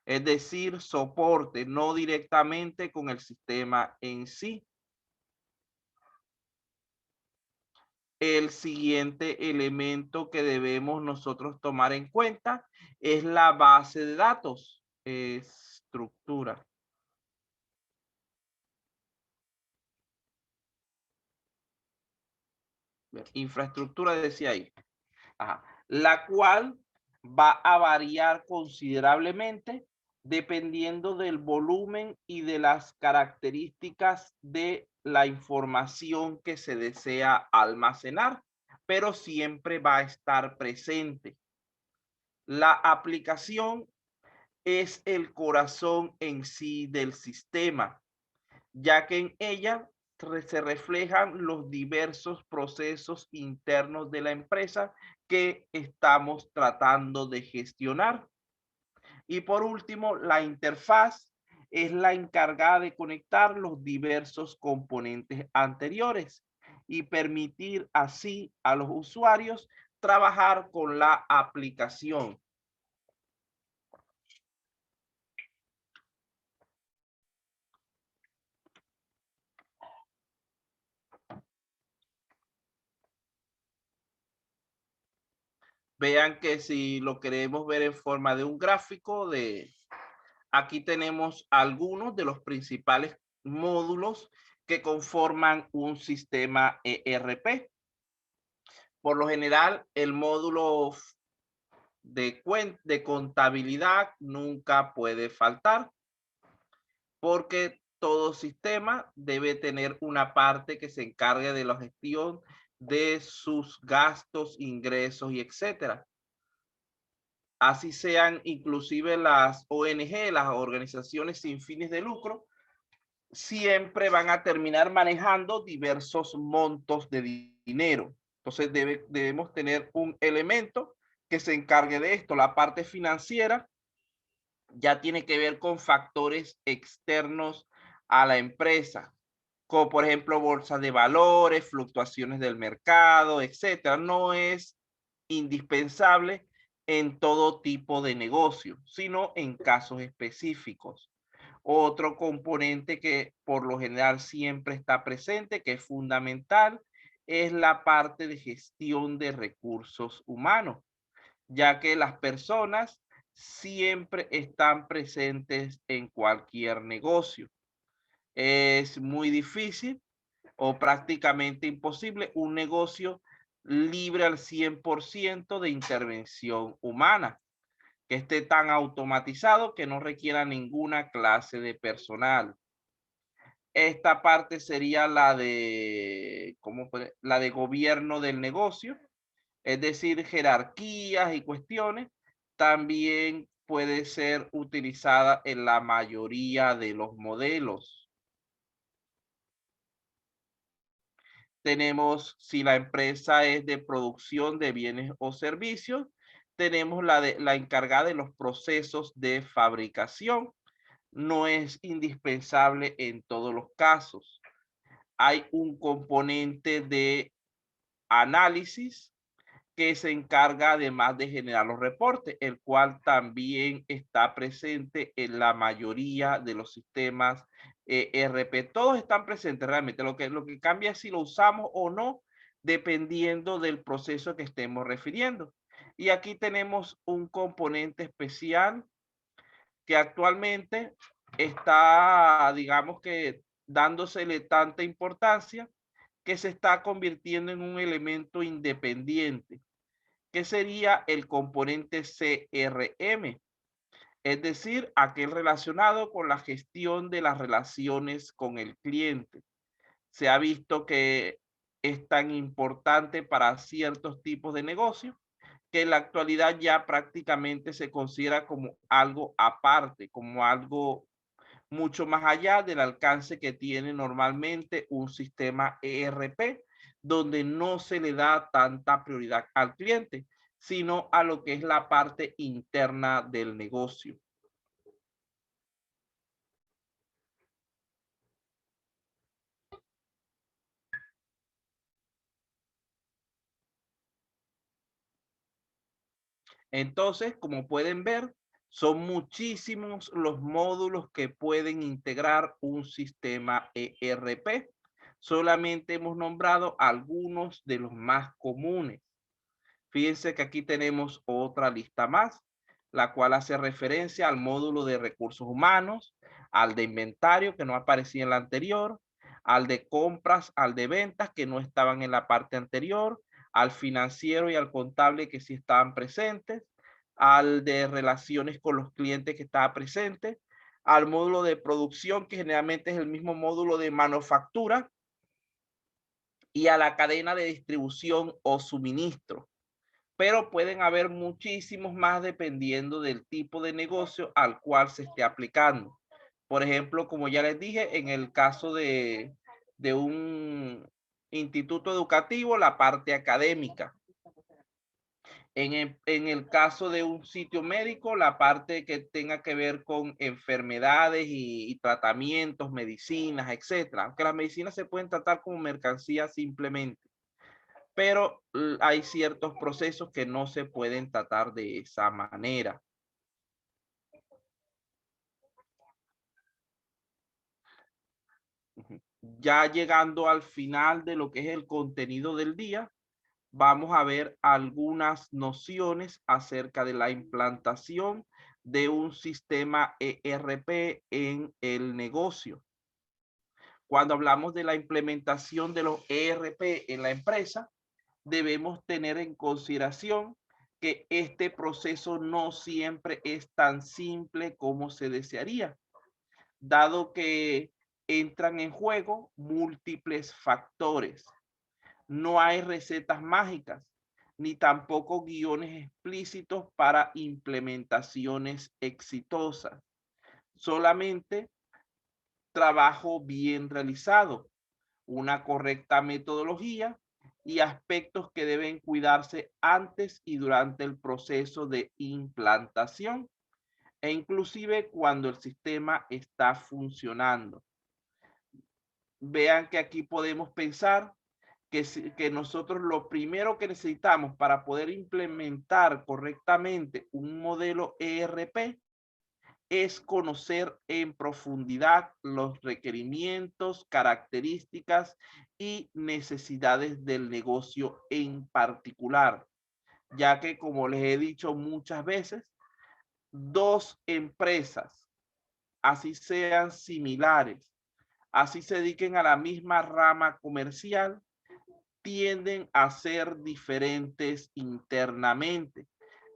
es decir, soporte, no directamente con el sistema en sí. El siguiente elemento que debemos nosotros tomar en cuenta es la base de datos, estructura. Infraestructura decía ahí. Ajá. La cual va a variar considerablemente dependiendo del volumen y de las características de la información que se desea almacenar, pero siempre va a estar presente. La aplicación es el corazón en sí del sistema, ya que en ella se reflejan los diversos procesos internos de la empresa que estamos tratando de gestionar. Y por último, la interfaz es la encargada de conectar los diversos componentes anteriores y permitir así a los usuarios trabajar con la aplicación. Vean que si lo queremos ver en forma de un gráfico, aquí tenemos algunos de los principales módulos que conforman un sistema ERP. Por lo general, el módulo de contabilidad nunca puede faltar, porque todo sistema debe tener una parte que se encargue de la gestión de sus gastos, ingresos y etcétera. Así sean inclusive las ONG, las organizaciones sin fines de lucro, siempre van a terminar manejando diversos montos de dinero. Entonces debemos tener un elemento que se encargue de esto. La parte financiera ya tiene que ver con factores externos a la empresa, como por ejemplo bolsas de valores, fluctuaciones del mercado, etcétera. No es indispensable en todo tipo de negocio, sino en casos específicos. Otro componente que por lo general siempre está presente, que es fundamental, es la parte de gestión de recursos humanos, ya que las personas siempre están presentes en cualquier negocio. Es muy difícil o prácticamente imposible un negocio libre al 100% de intervención humana, que esté tan automatizado que no requiera ninguna clase de personal. Esta parte sería la de, la de gobierno del negocio, es decir, jerarquías y cuestiones. También puede ser utilizada en la mayoría de los modelos. Tenemos, si la empresa es de producción de bienes o servicios, tenemos la encargada de los procesos de fabricación. No es indispensable en todos los casos. Hay un componente de análisis que se encarga además de generar los reportes, el cual también está presente en la mayoría de los sistemas ERP. Todos están presentes realmente. Lo que cambia es si lo usamos o no, dependiendo del proceso que estemos refiriendo. Y aquí tenemos un componente especial que actualmente está, digamos que, dándosele tanta importancia que se está convirtiendo en un elemento independiente, que sería el componente CRM, es decir, aquel relacionado con la gestión de las relaciones con el cliente. Se ha visto que es tan importante para ciertos tipos de negocios que en la actualidad ya prácticamente se considera como algo aparte, como algo mucho más allá del alcance que tiene normalmente un sistema ERP, donde no se le da tanta prioridad al cliente, sino a lo que es la parte interna del negocio. Entonces, como pueden ver, son muchísimos los módulos que pueden integrar un sistema ERP. Solamente hemos nombrado algunos de los más comunes. Fíjense que aquí tenemos otra lista más, la cual hace referencia al módulo de recursos humanos, al de inventario, que no aparecía en la anterior, al de compras, al de ventas, que no estaban en la parte anterior, al financiero y al contable, que sí estaban presentes, al de relaciones con los clientes, que estaba presente, al módulo de producción, que generalmente es el mismo módulo de manufactura, y a la cadena de distribución o suministro. Pero pueden haber muchísimos más dependiendo del tipo de negocio al cual se esté aplicando. Por ejemplo, como ya les dije, en el caso de un instituto educativo, la parte académica. En el caso de un sitio médico, la parte que tenga que ver con enfermedades y tratamientos, medicinas, etcétera. Aunque las medicinas se pueden tratar como mercancía simplemente, pero hay ciertos procesos que no se pueden tratar de esa manera. Ya llegando al final de lo que es el contenido del día, vamos a ver algunas nociones acerca de la implantación de un sistema ERP en el negocio. Cuando hablamos de la implementación de los ERP en la empresa, debemos tener en consideración que este proceso no siempre es tan simple como se desearía, dado que entran en juego múltiples factores. No hay recetas mágicas, ni tampoco guiones explícitos para implementaciones exitosas. Solamente trabajo bien realizado, una correcta metodología y aspectos que deben cuidarse antes y durante el proceso de implantación e inclusive cuando el sistema está funcionando. Vean que aquí podemos pensar que nosotros lo primero que necesitamos para poder implementar correctamente un modelo ERP es conocer en profundidad los requerimientos, características y necesidades del negocio en particular, ya que, como les he dicho muchas veces, dos empresas, así sean similares, así se dediquen a la misma rama comercial, tienden a ser diferentes internamente,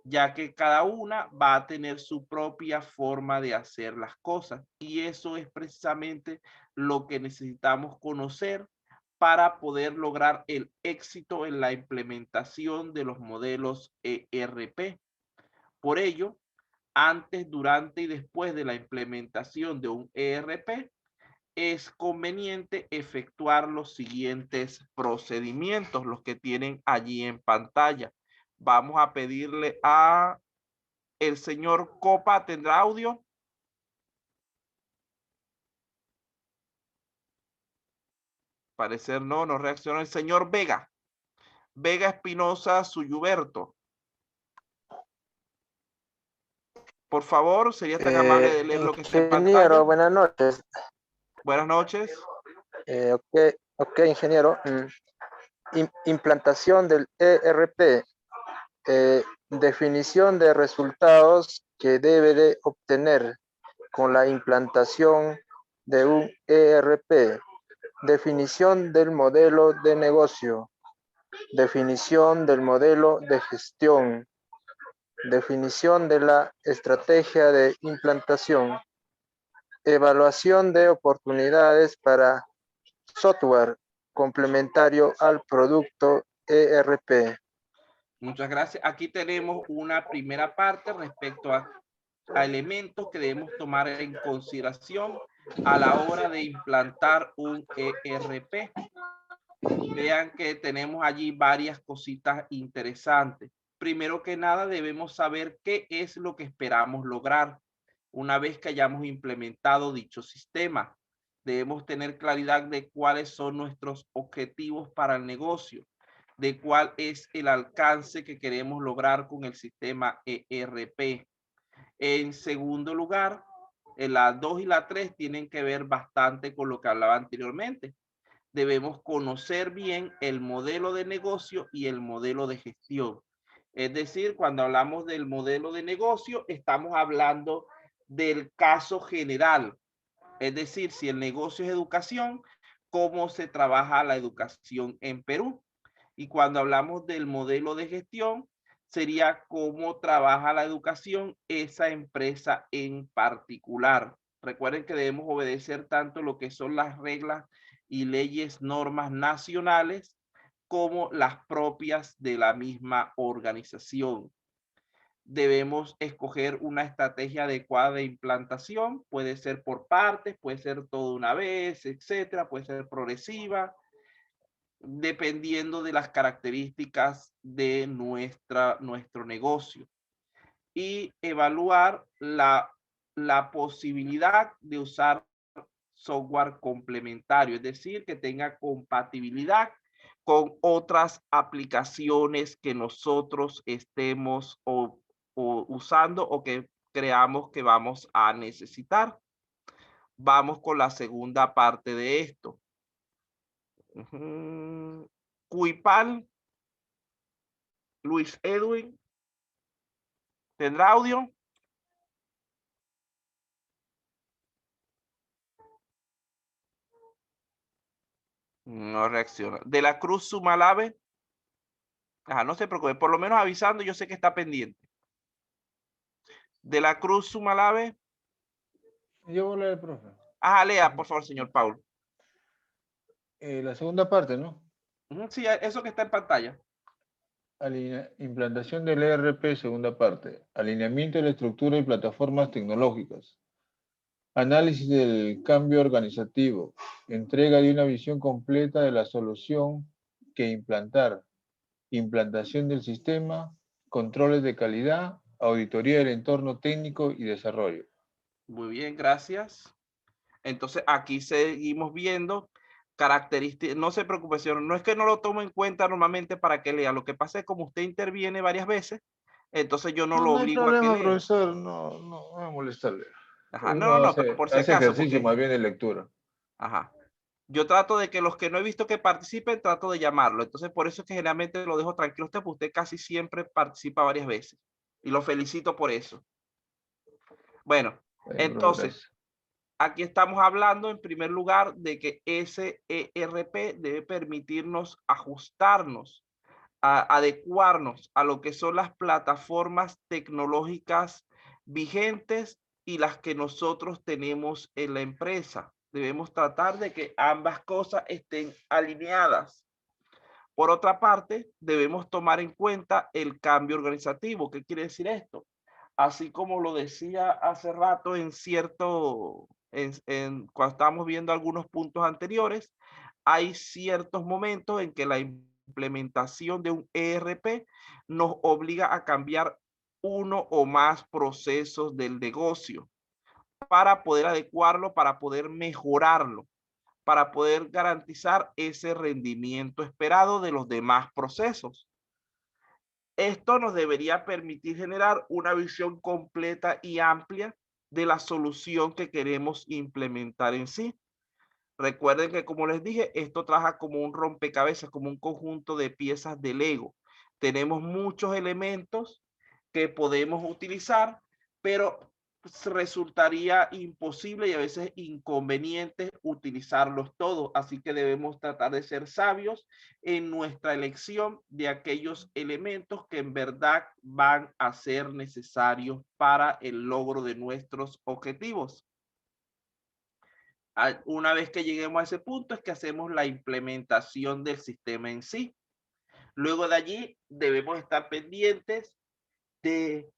ya que cada una va a tener su propia forma de hacer las cosas. Y eso es precisamente lo que necesitamos conocer para poder lograr el éxito en la implementación de los modelos ERP. Por ello, antes, durante y después de la implementación de un ERP, es conveniente efectuar los siguientes procedimientos, los que tienen allí en pantalla. Vamos a pedirle a el señor Copa, ¿tendrá audio? Parecer no reacciona el señor Vega. Vega Espinosa Suyuberto. Por favor, sería tan amable de leer lo que está en pantalla. Ingeniero, buenas noches. Buenas noches. Ok, ingeniero. Implantación del ERP. Definición de resultados que debe de obtener con la implantación de un ERP. Definición del modelo de negocio. Definición del modelo de gestión. Definición de la estrategia de implantación. Evaluación de oportunidades para software complementario al producto ERP. Muchas gracias. Aquí tenemos una primera parte respecto a elementos que debemos tomar en consideración a la hora de implantar un ERP. Vean que tenemos allí varias cositas interesantes. Primero que nada, debemos saber qué es lo que esperamos lograr una vez que hayamos implementado dicho sistema. Debemos tener claridad de cuáles son nuestros objetivos para el negocio, de cuál es el alcance que queremos lograr con el sistema ERP. En segundo lugar, la 2 y la 3 tienen que ver bastante con lo que hablaba anteriormente. Debemos conocer bien el modelo de negocio y el modelo de gestión. Es decir, cuando hablamos del modelo de negocio, estamos hablando del caso general. Es decir, si el negocio es educación, cómo se trabaja la educación en Perú. Y cuando hablamos del modelo de gestión, sería cómo trabaja la educación esa empresa en particular. Recuerden que debemos obedecer tanto lo que son las reglas y leyes, normas nacionales, como las propias de la misma organización. Debemos escoger una estrategia adecuada de implantación. Puede ser por partes, puede ser todo una vez, etcétera. Puede ser progresiva, dependiendo de las características de nuestro negocio. Y evaluar la posibilidad de usar software complementario, es decir, que tenga compatibilidad con otras aplicaciones que nosotros estemos usando o que creamos que vamos a necesitar. Vamos con la segunda parte de esto. Cuipal Luis Edwin. ¿Tendrá audio? No reacciona. De la Cruz Sumalave. Ajá, no se preocupe, por lo menos avisando, yo sé que está pendiente. De la Cruz Sumalave. Yo voy a leer, profe. Ajá, lea, por favor, señor Paulo. La segunda parte, ¿no? Sí, eso que está en pantalla. Implantación del ERP, segunda parte. Alineamiento de la estructura y plataformas tecnológicas. Análisis del cambio organizativo. Entrega de una visión completa de la solución que implantar. Implantación del sistema. Controles de calidad. Auditoría del entorno técnico y desarrollo. Muy bien, gracias. Entonces, aquí seguimos viendo características. No se preocupe, señor. No es que no lo tomo en cuenta normalmente para que lea. Lo que pasa es que como usted interviene varias veces, entonces yo no lo No hay obligo a que problema, lea. profesor. No voy a molestarle. Ajá, Uno no, pero por si hace acaso. ejercicio más bien de lectura. Ajá. Yo trato de que los que no he visto que participen, trato de llamarlo. Entonces, por eso es que generalmente lo dejo tranquilo a usted, porque usted casi siempre participa varias veces. Y lo felicito por eso. Bueno, entonces, aquí estamos hablando en primer lugar de que ese ERP debe permitirnos ajustarnos, adecuarnos a lo que son las plataformas tecnológicas vigentes y las que nosotros tenemos en la empresa. Debemos tratar de que ambas cosas estén alineadas. Por otra parte, debemos tomar en cuenta el cambio organizativo. ¿Qué quiere decir esto? Así como lo decía hace rato cuando estábamos viendo algunos puntos anteriores, hay ciertos momentos en que la implementación de un ERP nos obliga a cambiar uno o más procesos del negocio para poder adecuarlo, para poder mejorarlo, para poder garantizar ese rendimiento esperado de los demás procesos. Esto nos debería permitir generar una visión completa y amplia de la solución que queremos implementar en sí. Recuerden que, como les dije, esto trabaja como un rompecabezas, como un conjunto de piezas de Lego. Tenemos muchos elementos que podemos utilizar, pero resultaría imposible y a veces inconveniente utilizarlos todos. Así que debemos tratar de ser sabios en nuestra elección de aquellos elementos que en verdad van a ser necesarios para el logro de nuestros objetivos. Una vez que lleguemos a ese punto es que hacemos la implementación del sistema en sí. Luego de allí debemos estar pendientes de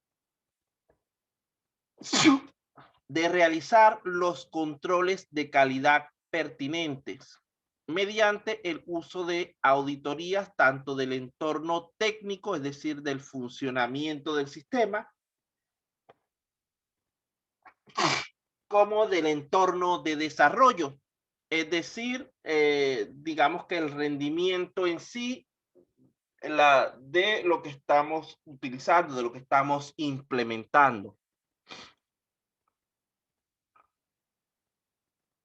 realizar los controles de calidad pertinentes mediante el uso de auditorías tanto del entorno técnico, es decir, del funcionamiento del sistema, como del entorno de desarrollo. Es decir, digamos que el rendimiento en sí de lo que estamos utilizando, de lo que estamos implementando.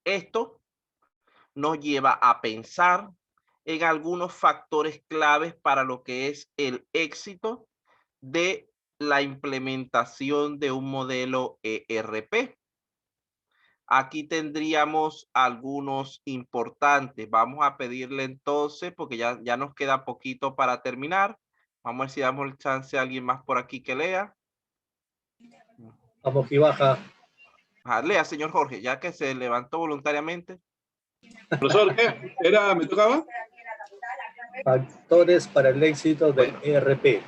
Esto nos lleva a pensar en algunos factores claves para lo que es el éxito de la implementación de un modelo ERP. Aquí tendríamos algunos importantes. Vamos a pedirle entonces, porque ya nos queda poquito para terminar. Vamos a ver si damos el chance a alguien más por aquí que lea. Vamos, y baja. Lea, señor Jorge, ya que se levantó voluntariamente. Profesor, ¿qué? ¿Me tocaba? Factores para el éxito del ERP.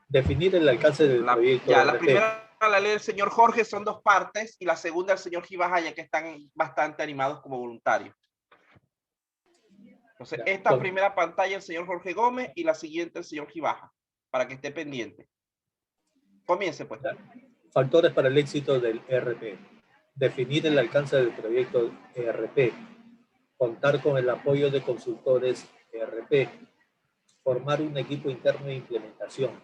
Definir el alcance del proyecto Ya, ERP. la primera la lee el señor Jorge, son dos partes, y la segunda el señor Gibajaya, que están bastante animados como voluntarios. Entonces, esta primera pantalla el señor Jorge Gómez y la siguiente el señor Gibaja, para que esté pendiente. Comience, pues. Factores para el éxito del ERP. Definir el alcance del proyecto ERP. Contar con el apoyo de consultores ERP. Formar un equipo interno de implementación.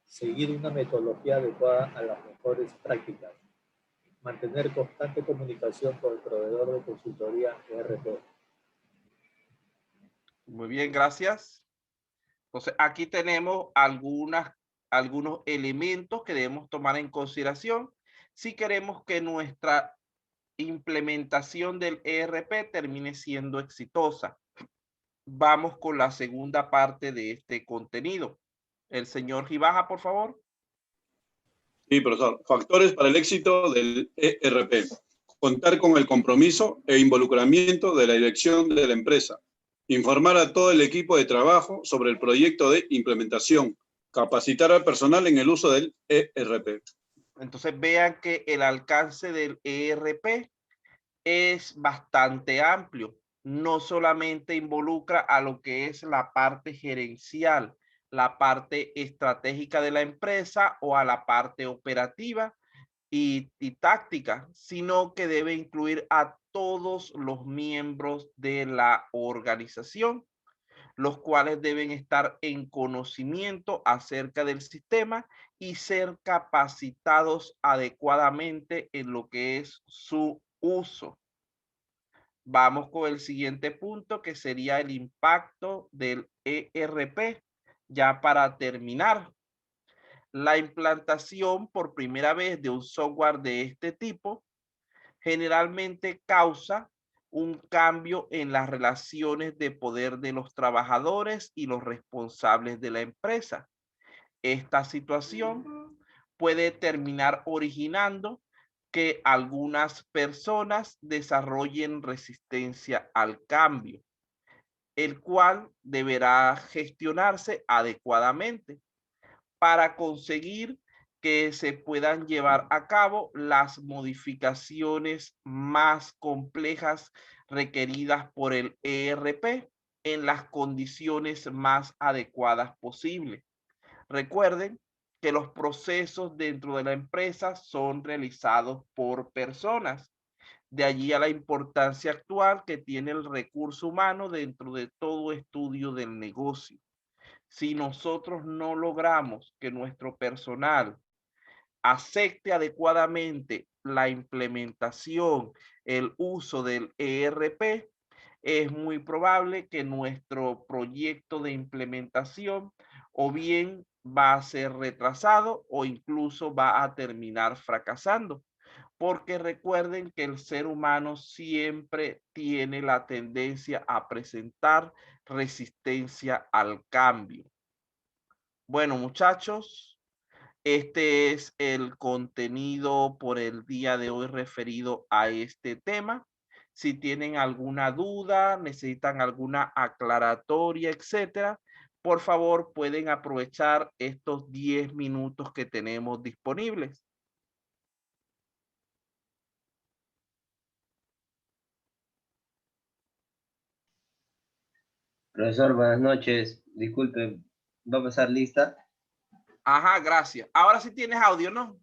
Seguir una metodología adecuada a las mejores prácticas. Mantener constante comunicación con el proveedor de consultoría ERP. Muy bien, gracias. Entonces, aquí tenemos algunos elementos que debemos tomar en consideración si queremos que nuestra implementación del ERP termine siendo exitosa. Vamos con la segunda parte de este contenido. El señor Gibaja, por favor. Sí, profesor. Factores para el éxito del ERP. Contar con el compromiso e involucramiento de la dirección de la empresa. Informar a todo el equipo de trabajo sobre el proyecto de implementación. Capacitar al personal en el uso del ERP. Entonces vean que el alcance del ERP es bastante amplio. No solamente involucra a lo que es la parte gerencial, la parte estratégica de la empresa o a la parte operativa y táctica, sino que debe incluir a todos los miembros de la organización, los cuales deben estar en conocimiento acerca del sistema y ser capacitados adecuadamente en lo que es su uso. Vamos con el siguiente punto, que sería el impacto del ERP. Ya para terminar, la implantación por primera vez de un software de este tipo generalmente causa un cambio en las relaciones de poder de los trabajadores y los responsables de la empresa. Esta situación puede terminar originando que algunas personas desarrollen resistencia al cambio, el cual deberá gestionarse adecuadamente para conseguir que se puedan llevar a cabo las modificaciones más complejas requeridas por el ERP en las condiciones más adecuadas posibles. Recuerden que los procesos dentro de la empresa son realizados por personas. De allí a la importancia actual que tiene el recurso humano dentro de todo estudio del negocio. Si nosotros no logramos que nuestro personal acepte adecuadamente la implementación, el uso del ERP, es muy probable que nuestro proyecto de implementación o bien va a ser retrasado o incluso va a terminar fracasando. Porque recuerden que el ser humano siempre tiene la tendencia a presentar resistencia al cambio. Bueno, muchachos, este es el contenido por el día de hoy referido a este tema. Si tienen alguna duda, necesitan alguna aclaratoria, etcétera, por favor pueden aprovechar estos 10 minutos que tenemos disponibles. Profesor, buenas noches. Disculpe, ¿va a pasar lista? Ajá, gracias. Ahora sí tienes audio, ¿no?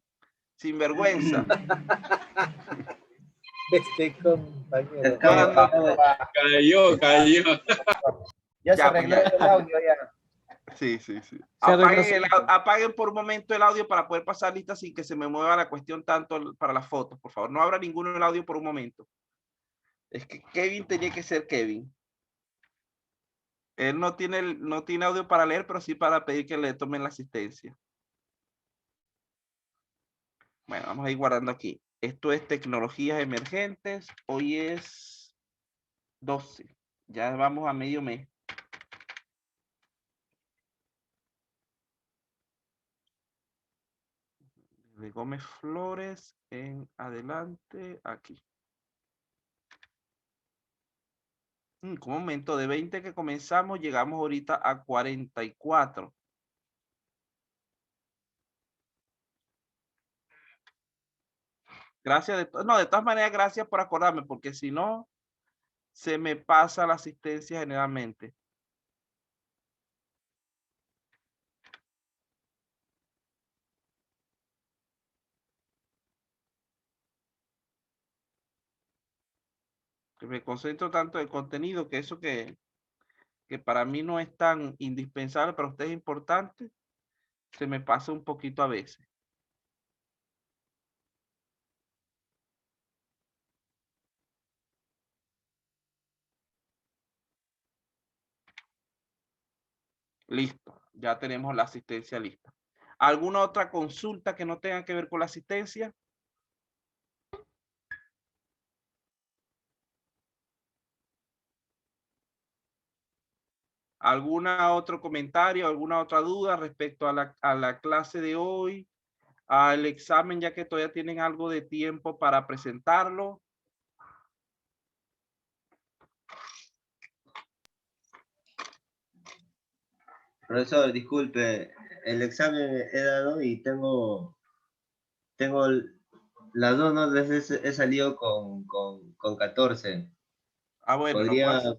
Sin vergüenza. Este compañero. Cayó. Ya se Ya, arregló pues, ya. el audio ya. Sí. arregló Apaguen por un momento el audio para poder pasar lista sin que se me mueva la cuestión tanto para las fotos, por favor. No abra ninguno el audio por un momento. Es que Kevin tenía que ser Kevin. Él no tiene audio para leer, pero sí para pedir que le tomen la asistencia. Bueno, vamos a ir guardando aquí. Esto es tecnologías emergentes. Hoy es 12. Ya vamos a medio mes. De Gómez Flores en adelante aquí. Un momento, de 20 que comenzamos, llegamos ahorita a 44. Gracias, de todas maneras, gracias por acordarme, porque si no, se me pasa la asistencia generalmente. Que me concentro tanto en el contenido que eso que para mí no es tan indispensable, para usted es importante, se me pasa un poquito a veces. Listo, ya tenemos la asistencia lista. ¿Alguna otra consulta que no tenga que ver con la asistencia? ¿Alguna otro comentario, alguna otra duda respecto a la clase de hoy, al examen, ya que todavía tienen algo de tiempo para presentarlo? Profesor, disculpe, el examen he dado y tengo las dos notas he salido con 14. Ah, bueno, no Podría, puedo hacer.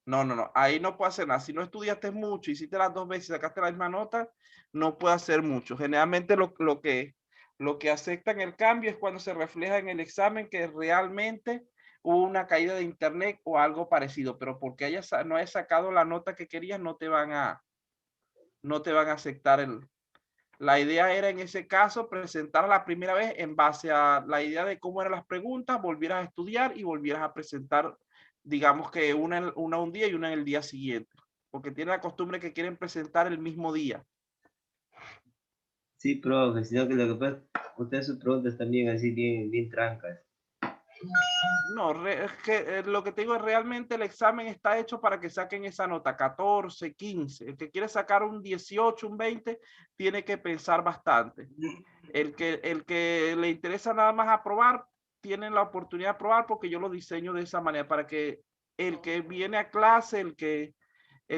No, ahí no puedo hacer nada. Si no estudiaste mucho, hiciste las 2 veces y sacaste la misma nota, no puedo hacer mucho. Generalmente lo que aceptan el cambio es cuando se refleja en el examen que realmente hubo una caída de internet o algo parecido, pero porque no hayas sacado la nota que querías, no te van a aceptar la idea era en ese caso presentar la primera vez en base a la idea de cómo eran las preguntas, volvieras a estudiar y volvieras a presentar, digamos que una un día y una en el día siguiente, porque tienen la costumbre que quieren presentar el mismo día. sí, profe, sino que lo que pasa, ustedes sus preguntas también así bien trancas. No, es que lo que te digo es realmente el examen está hecho para que saquen esa nota, 14, 15. El que quiere sacar un 18, un 20, tiene que pensar bastante. El que le interesa nada más aprobar, tiene la oportunidad de aprobar porque yo lo diseño de esa manera, para que el que viene a clase, el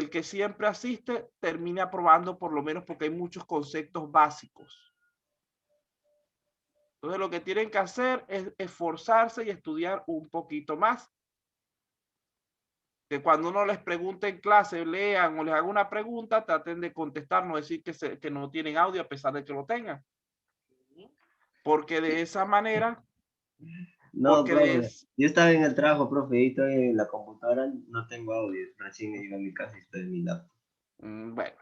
que siempre asiste, termine aprobando por lo menos porque hay muchos conceptos básicos. Entonces lo que tienen que hacer es esforzarse y estudiar un poquito más. Que cuando uno les pregunte en clase, lean o les haga una pregunta, traten de contestar, no decir que no tienen audio a pesar de que lo tengan. Porque de esa manera... No, profe, yo estaba en el trabajo, profe, y estoy en la computadora, no tengo audio, recién llegué a mi casa y estoy en mi laptop. Bueno,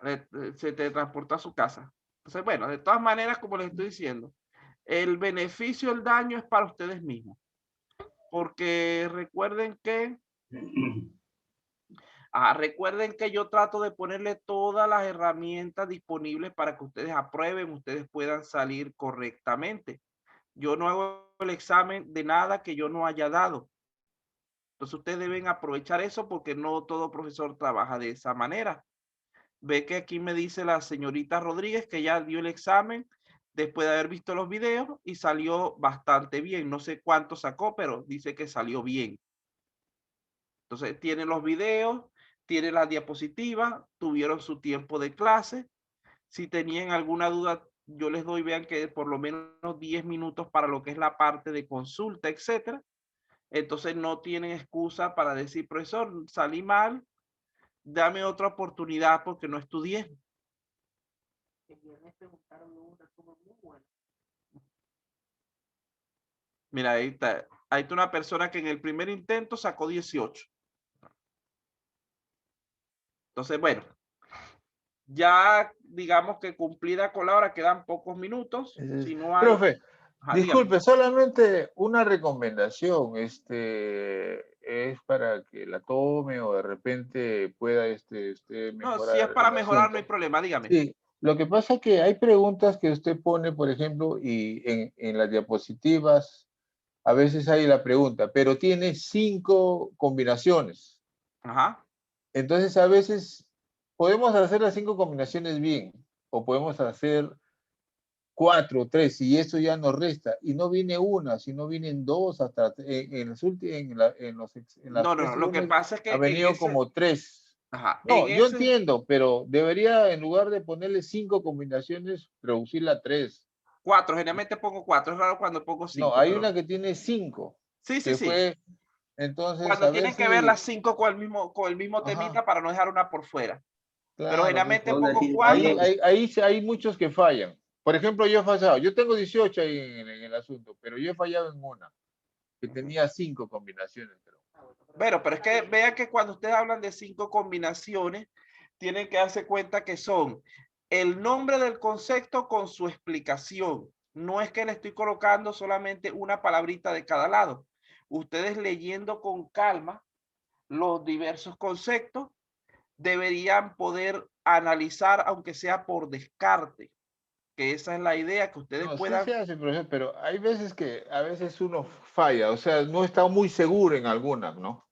se te transporta a su casa. Entonces, bueno, de todas maneras, como les estoy diciendo, el beneficio, el daño es para ustedes mismos. Porque recuerden que yo trato de ponerle todas las herramientas disponibles para que ustedes aprueben, ustedes puedan salir correctamente. Yo no hago el examen de nada que yo no haya dado. Entonces ustedes deben aprovechar eso porque no todo profesor trabaja de esa manera. Ve que aquí me dice la señorita Rodríguez que ya dio el examen después de haber visto los videos y salió bastante bien. No sé cuánto sacó, pero dice que salió bien. Entonces tiene los videos, tiene las diapositivas, tuvieron su tiempo de clase. Si tenían alguna duda, yo les doy, vean que por lo menos 10 minutos para lo que es la parte de consulta, etcétera. Entonces no tienen excusa para decir, profesor, salí mal, dame otra oportunidad porque no estudié. Mira, ahí está una persona que en el primer intento sacó 18. Entonces, bueno, ya digamos que cumplida con la hora, quedan pocos minutos. Si no hay... Profe, disculpe, solamente una recomendación, es para que la tome o de repente pueda mejorar. No, si es para mejorar asunto. no hay problema, dígame. Sí, lo que pasa es que hay preguntas que usted pone, por ejemplo, y en las diapositivas, a veces hay la pregunta, pero tiene 5 combinaciones. Ajá. Entonces, a veces podemos hacer las 5 combinaciones bien, o podemos hacer 4 o 3, y eso ya nos resta. Y no viene una, sino vienen 2 hasta en las últimas, en las No, lo que pasa es que ha venido como 3. Ajá, No, yo entiendo, pero debería, en lugar de ponerle 5 combinaciones, reducirla a 3. 4, generalmente pongo 4, es raro cuando pongo 5. No, hay una que tiene 5. Sí. Entonces, cuando a tienen ver que ver las 5 con el mismo temita para no dejar una por fuera. Claro, pero generalmente pues, pongo 4. Ahí hay muchos que fallan. Por ejemplo, yo he fallado. Yo tengo 18 ahí en el asunto, pero yo he fallado en una, que tenía 5 combinaciones. Pero es que vean que cuando ustedes hablan de 5 combinaciones, tienen que darse cuenta que son el nombre del concepto con su explicación. No es que le estoy colocando solamente una palabrita de cada lado. Ustedes leyendo con calma los diversos conceptos deberían poder analizar, aunque sea por descarte, que esa es la idea, que ustedes No, sí puedan... se hace, profesor, pero hay veces que a veces uno falla, o sea, no está muy seguro en algunas, ¿no?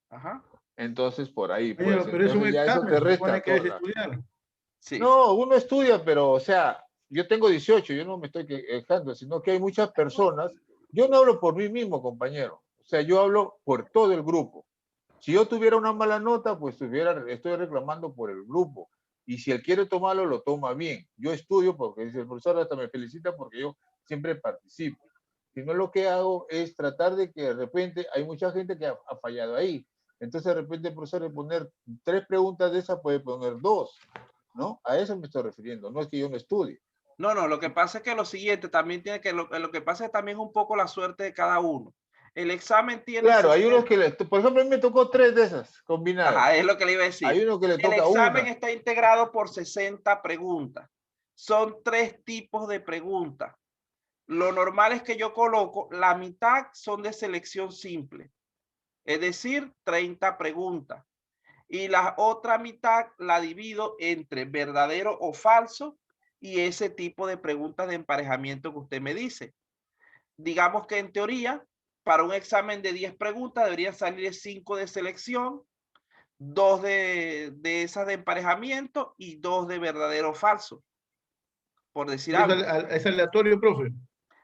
Ajá. Entonces, por ahí, pues, Compañero, pero es un entonces ya eso examen, te se supone resta que es toda la... estudiar. Sí. No, uno estudia, pero, o sea, yo tengo 18, yo no me estoy quejando, sino que hay muchas personas, yo no hablo por mí mismo, compañero, o sea, yo hablo por todo el grupo. Si yo tuviera una mala nota, pues estoy reclamando por el grupo. Y si él quiere tomarlo, lo toma bien. Yo estudio porque dice el profesor hasta me felicita porque yo siempre participo. Si no, lo que hago es tratar de que de repente hay mucha gente que ha fallado ahí. Entonces de repente el profesor de poner 3 preguntas de esas puede poner 2, ¿no? A eso me estoy refiriendo. No es que yo no estudie. No, lo que pasa es que lo siguiente también tiene que, lo que pasa es también un poco la suerte de cada uno. El examen tiene... Claro, hay 60... unos que, por ejemplo, a mí me tocó 3 de esas combinadas. Ajá, es lo que le iba a decir. Hay uno que le El toca examen una. está integrado por 60 preguntas. Son 3 tipos de preguntas. Lo normal es que yo coloco, la mitad son de selección simple, es decir, 30 preguntas. Y la otra mitad la divido entre verdadero o falso y ese tipo de preguntas de emparejamiento que usted me dice. Digamos que en teoría, para un examen de 10 preguntas deberían salir 5 de selección, 2 de esas de emparejamiento y 2 de verdadero o falso, por decir algo. Es aleatorio, profe.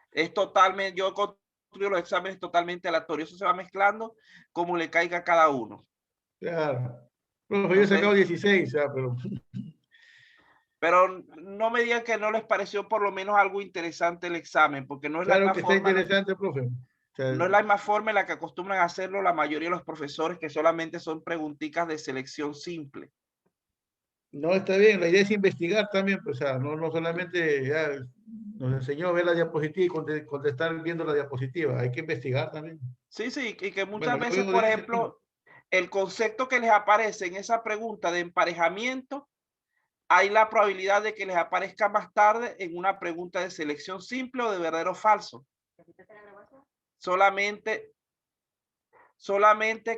Es totalmente, yo construyo los exámenes totalmente aleatorios, eso se va mezclando como le caiga a cada uno. Claro. Profe, yo he sacado 16, ya, pero no me digan que no les pareció por lo menos algo interesante el examen, porque no es claro la que misma está forma, interesante, profe. O sea, no es la misma forma en la que acostumbran a hacerlo la mayoría de los profesores, que solamente son preguntitas de selección simple. no, está bien, la idea es investigar también, pues, o sea, no solamente ya nos enseñó a ver la diapositiva y contestar viendo la diapositiva, hay que investigar también. Sí, y que muchas Bueno, veces, por ejemplo, el concepto que les aparece en esa pregunta de emparejamiento, hay la probabilidad de que les aparezca más tarde en una pregunta de selección simple o de verdadero o falso. Solamente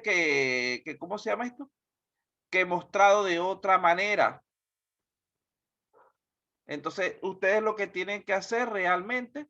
que, ¿cómo se llama esto? Que mostrado de otra manera. Entonces, ustedes lo que tienen que hacer realmente